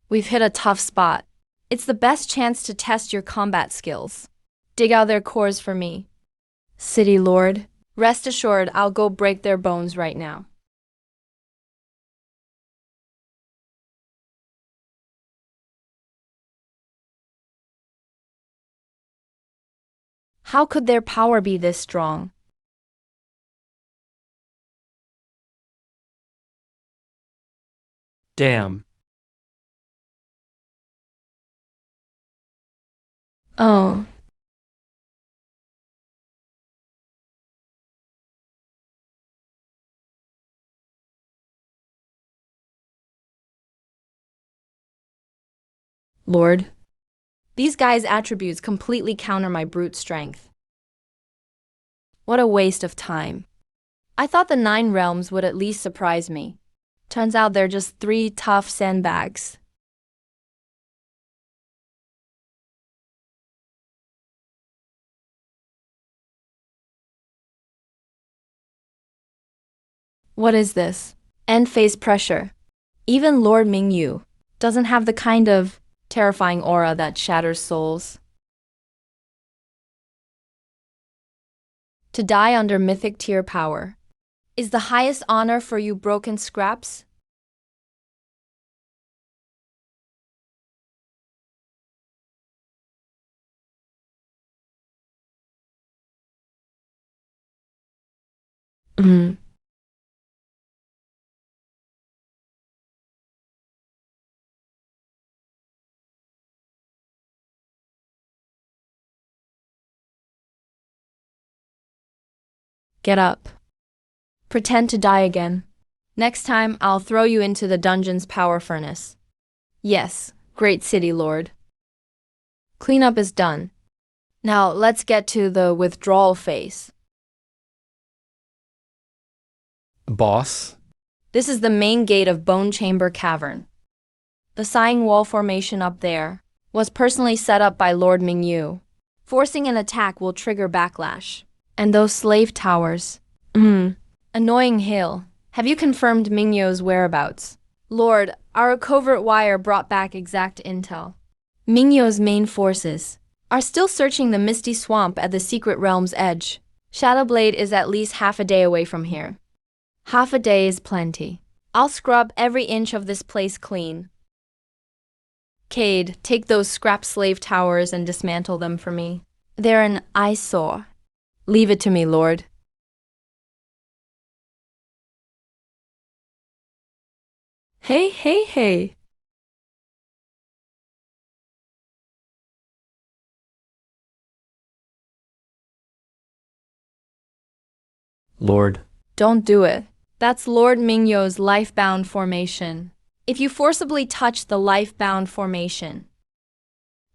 We've hit a tough spot. It's the best chance to test your combat skills. Dig out their cores for me. City Lord, rest assured I'll go break their bones right now. How could their power be this strong? Damn. Oh. Lord. These guys' attributes completely counter my brute strength. What a waste of time. I thought the 9 realms would at least surprise me. Turns out they're just 3 tough sandbags. What is this? End phase pressure. Even Lord Mingyu doesn't have the kind of terrifying aura that shatters souls. To die under mythic tier power is the highest honor for you broken scraps? Mhm. Get up. Pretend to die again. Next time, I'll throw you into the dungeon's power furnace. Yes, great city lord. Cleanup is done. Now, let's get to the withdrawal phase. Boss? This is the main gate of Bone Chamber Cavern. The sighing wall formation up there was personally set up by Lord Mingyu. Forcing an attack will trigger backlash. And those slave towers. Annoying hill. Have you confirmed Mingyu's whereabouts? Lord, our covert wire brought back exact intel. Mingyu's main forces are still searching the misty swamp at the secret realm's edge. Shadowblade is at least half a day away from here. Half a day is plenty. I'll scrub every inch of this place clean. Cade, take those scrap slave towers and dismantle them for me. They're an eyesore. Leave it to me, Lord. Hey. Lord. Don't do it. That's Lord Mingyu's life-bound formation. If you forcibly touch the life-bound formation,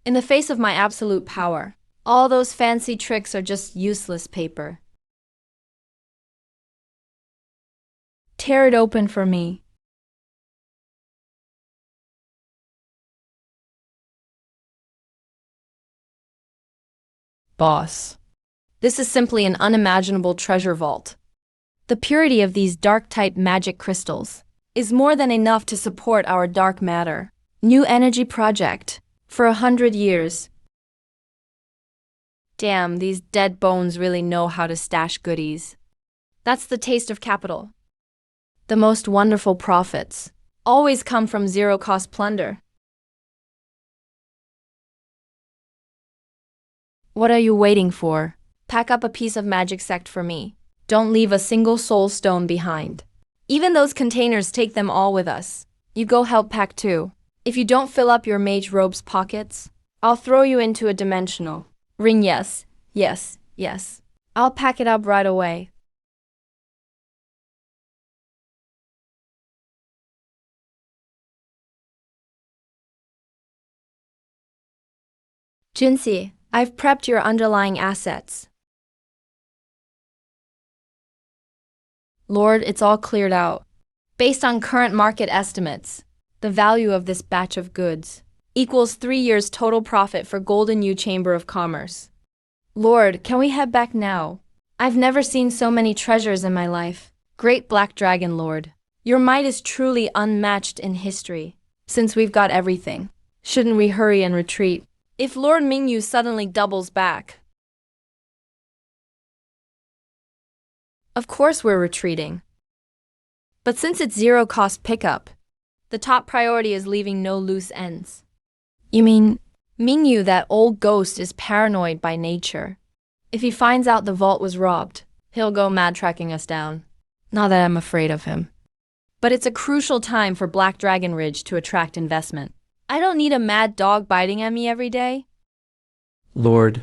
in the face of my absolute power, all those fancy tricks are just useless paper. Tear it open for me. Boss. This is simply an unimaginable treasure vault. The purity of these dark-type magic crystals is more than enough to support our dark matter new energy project for 100 years. Damn, these dead bones really know how to stash goodies. That's the taste of capital. The most wonderful profits always come from zero-cost plunder. What are you waiting for? Pack up a piece of magic sect for me. Don't leave a single soul stone behind. Even those containers, take them all with us. You go help pack too. If you don't fill up your mage robe's pockets, I'll throw you into a dimensional ring. Yes. I'll pack it up right away. Jinsi, I've prepped your underlying assets. Lord, it's all cleared out. Based on current market estimates, the value of this batch of goods equals 3 years total profit for Golden U Chamber of Commerce. Lord, can we head back now? I've never seen so many treasures in my life. Great Black Dragon Lord, your might is truly unmatched in history. Since we've got everything, shouldn't we hurry and retreat? If Lord Mingyu suddenly doubles back, of course we're retreating. But since it's zero-cost pickup, the top priority is leaving no loose ends. You mean, Mingyu, that old ghost, is paranoid by nature. If he finds out the vault was robbed, he'll go mad tracking us down. Not that I'm afraid of him. But it's a crucial time for Black Dragon Ridge to attract investment. I don't need a mad dog biting at me every day. Lord.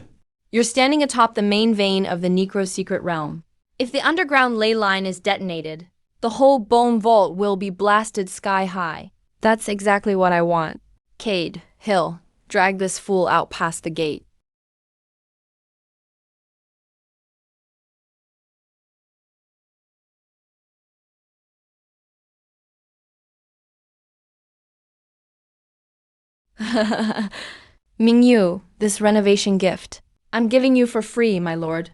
You're standing atop the main vein of the Necro secret realm. If the underground ley line is detonated, the whole bone vault will be blasted sky high. That's exactly what I want. Cade, Hill, drag this fool out past the gate. Mingyu, this renovation gift, I'm giving you for free, my lord.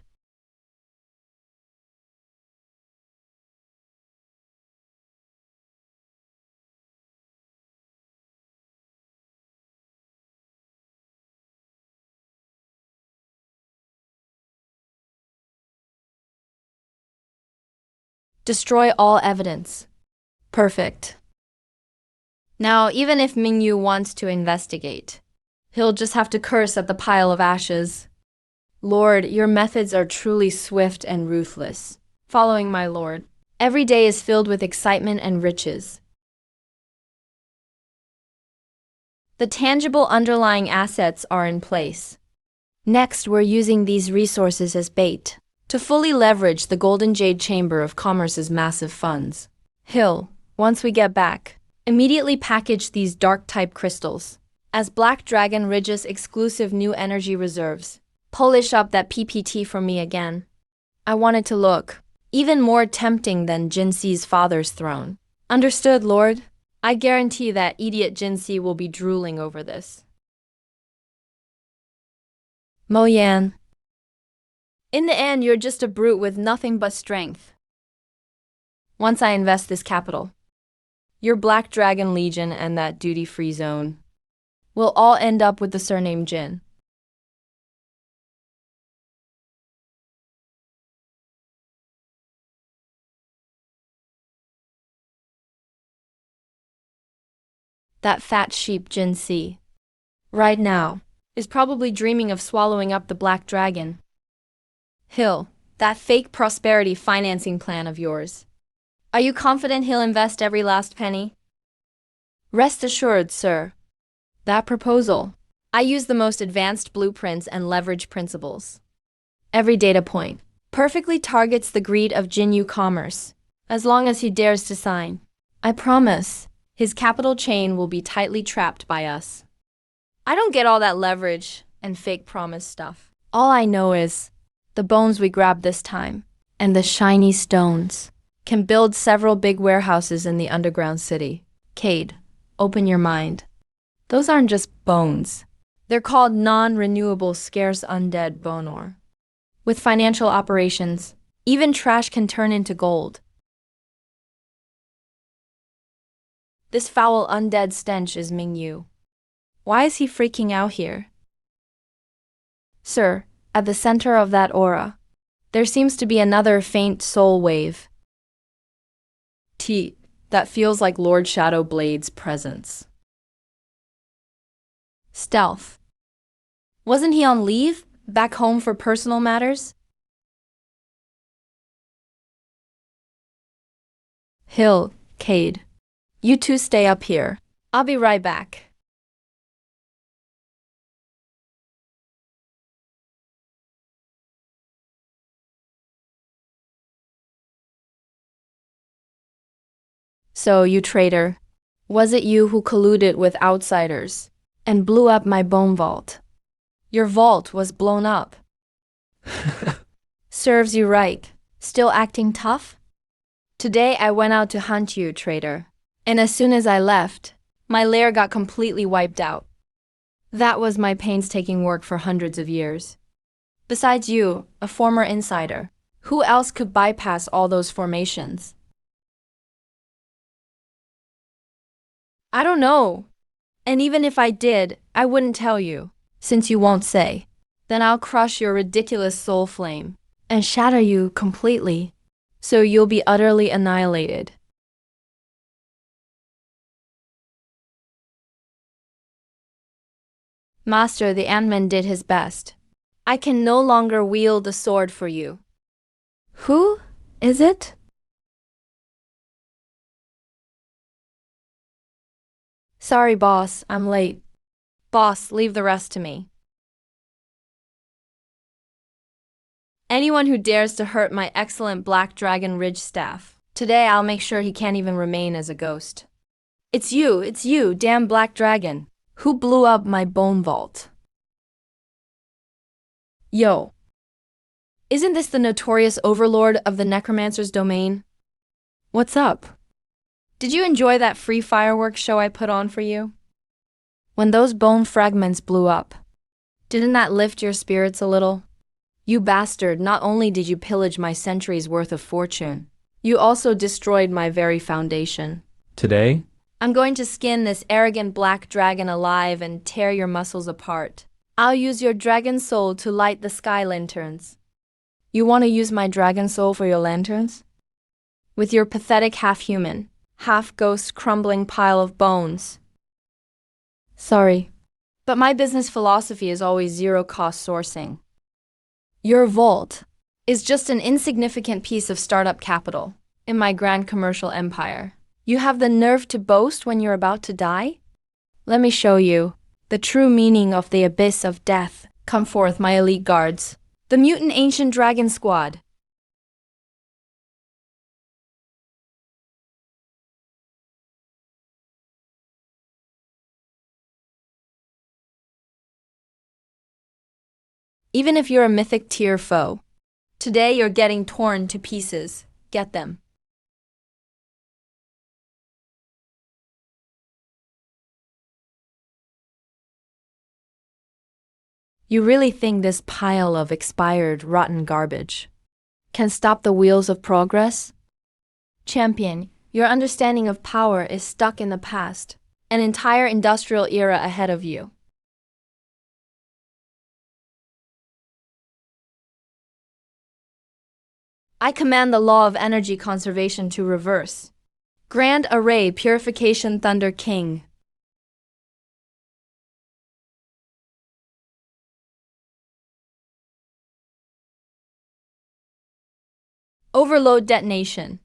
Destroy all evidence. Perfect. Now, even if Mingyu wants to investigate, he'll just have to curse at the pile of ashes. Lord, your methods are truly swift and ruthless. Following my lord. Every day is filled with excitement and riches. The tangible underlying assets are in place. Next, we're using these resources as bait to fully leverage the Golden Jade Chamber of Commerce's massive funds. Hill, once we get back, immediately package these dark-type crystals as Black Dragon Ridge's exclusive new energy reserves. Polish up that PPT for me again. I want it to look even more tempting than Jinxi's father's throne. Understood, Lord? I guarantee that idiot Jinxi will be drooling over this. Mo Yan. In the end, you're just a brute with nothing but strength. Once I invest this capital, your Black Dragon Legion and that duty-free zone will all end up with the surname Jin. That fat sheep Jinxi, right now, is probably dreaming of swallowing up the Black Dragon. Hill, that fake prosperity financing plan of yours. Are you confident he'll invest every last penny? Rest assured, sir. That proposal. I use the most advanced blueprints and leverage principles. Every data point perfectly targets the greed of Jinyu commerce, as long as he dares to sign. I promise, his capital chain will be tightly trapped by us. I don't get all that leverage and fake promise stuff. All I know is the bones we grabbed this time, and the shiny stones, can build several big warehouses in the underground city. Cade, open your mind. Those aren't just bones. They're called non-renewable scarce undead bone ore. With financial operations, even trash can turn into gold. This foul undead stench is Mingyu. Why is he freaking out here? Sir, at the center of that aura, there seems to be another faint soul wave. That feels like Lord Shadowblade's presence. Stealth. Wasn't he on leave? Back home for personal matters? Hill, Cade. You two stay up here. I'll be right back. So, you traitor, was it you who colluded with outsiders and blew up my bone vault? Your vault was blown up. Serves you right. Still acting tough? Today I went out to hunt you, traitor. And as soon as I left, my lair got completely wiped out. That was my painstaking work for hundreds of years. Besides you, a former insider, who else could bypass all those formations? I don't know. And even if I did, I wouldn't tell you, since you won't say. Then I'll crush your ridiculous soul flame and shatter you completely, so you'll be utterly annihilated. Master, the Ant-Man did his best. I can no longer wield the sword for you. Who is it? Sorry, boss, I'm late. Boss, leave the rest to me. Anyone who dares to hurt my excellent Black Dragon Ridge staff, today I'll make sure he can't even remain as a ghost. It's you, damn Black Dragon, who blew up my bone vault. Yo. Isn't this the notorious overlord of the necromancer's domain? What's up? Did you enjoy that free fireworks show I put on for you? When those bone fragments blew up, didn't that lift your spirits a little? You bastard, not only did you pillage my centuries' worth of fortune, you also destroyed my very foundation. Today? I'm going to skin this arrogant black dragon alive and tear your muscles apart. I'll use your dragon soul to light the sky lanterns. You want to use my dragon soul for your lanterns? With your pathetic half-human, half-ghost crumbling pile of bones. Sorry, but my business philosophy is always zero-cost sourcing. Your vault is just an insignificant piece of startup capital in my grand commercial empire. You have the nerve to boast when you're about to die? Let me show you the true meaning of the abyss of death. Come forth, my elite guards, the mutant ancient dragon squad. Even if you're a mythic tier foe, today you're getting torn to pieces. Get them. You really think this pile of expired, rotten garbage can stop the wheels of progress? Champion, your understanding of power is stuck in the past, an entire industrial era ahead of you. I command the law of energy conservation to reverse. Grand Array Purification Thunder King. Overload detonation.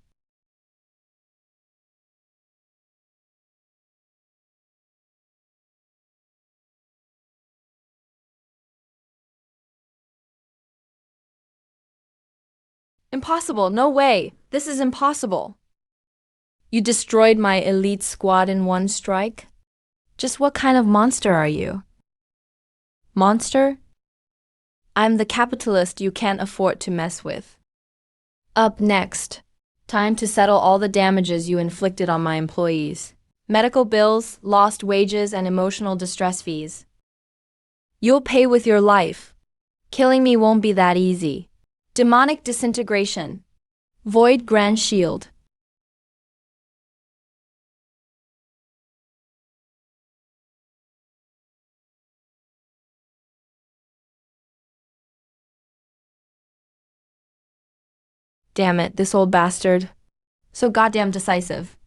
Impossible, no way. This is impossible. You destroyed my elite squad in one strike? Just what kind of monster are you? Monster? I'm the capitalist you can't afford to mess with. Up next, time to settle all the damages you inflicted on my employees. Medical bills, lost wages, and emotional distress fees. You'll pay with your life. Killing me won't be that easy. Demonic disintegration. Void Grand Shield. Damn it, this old bastard. So goddamn decisive.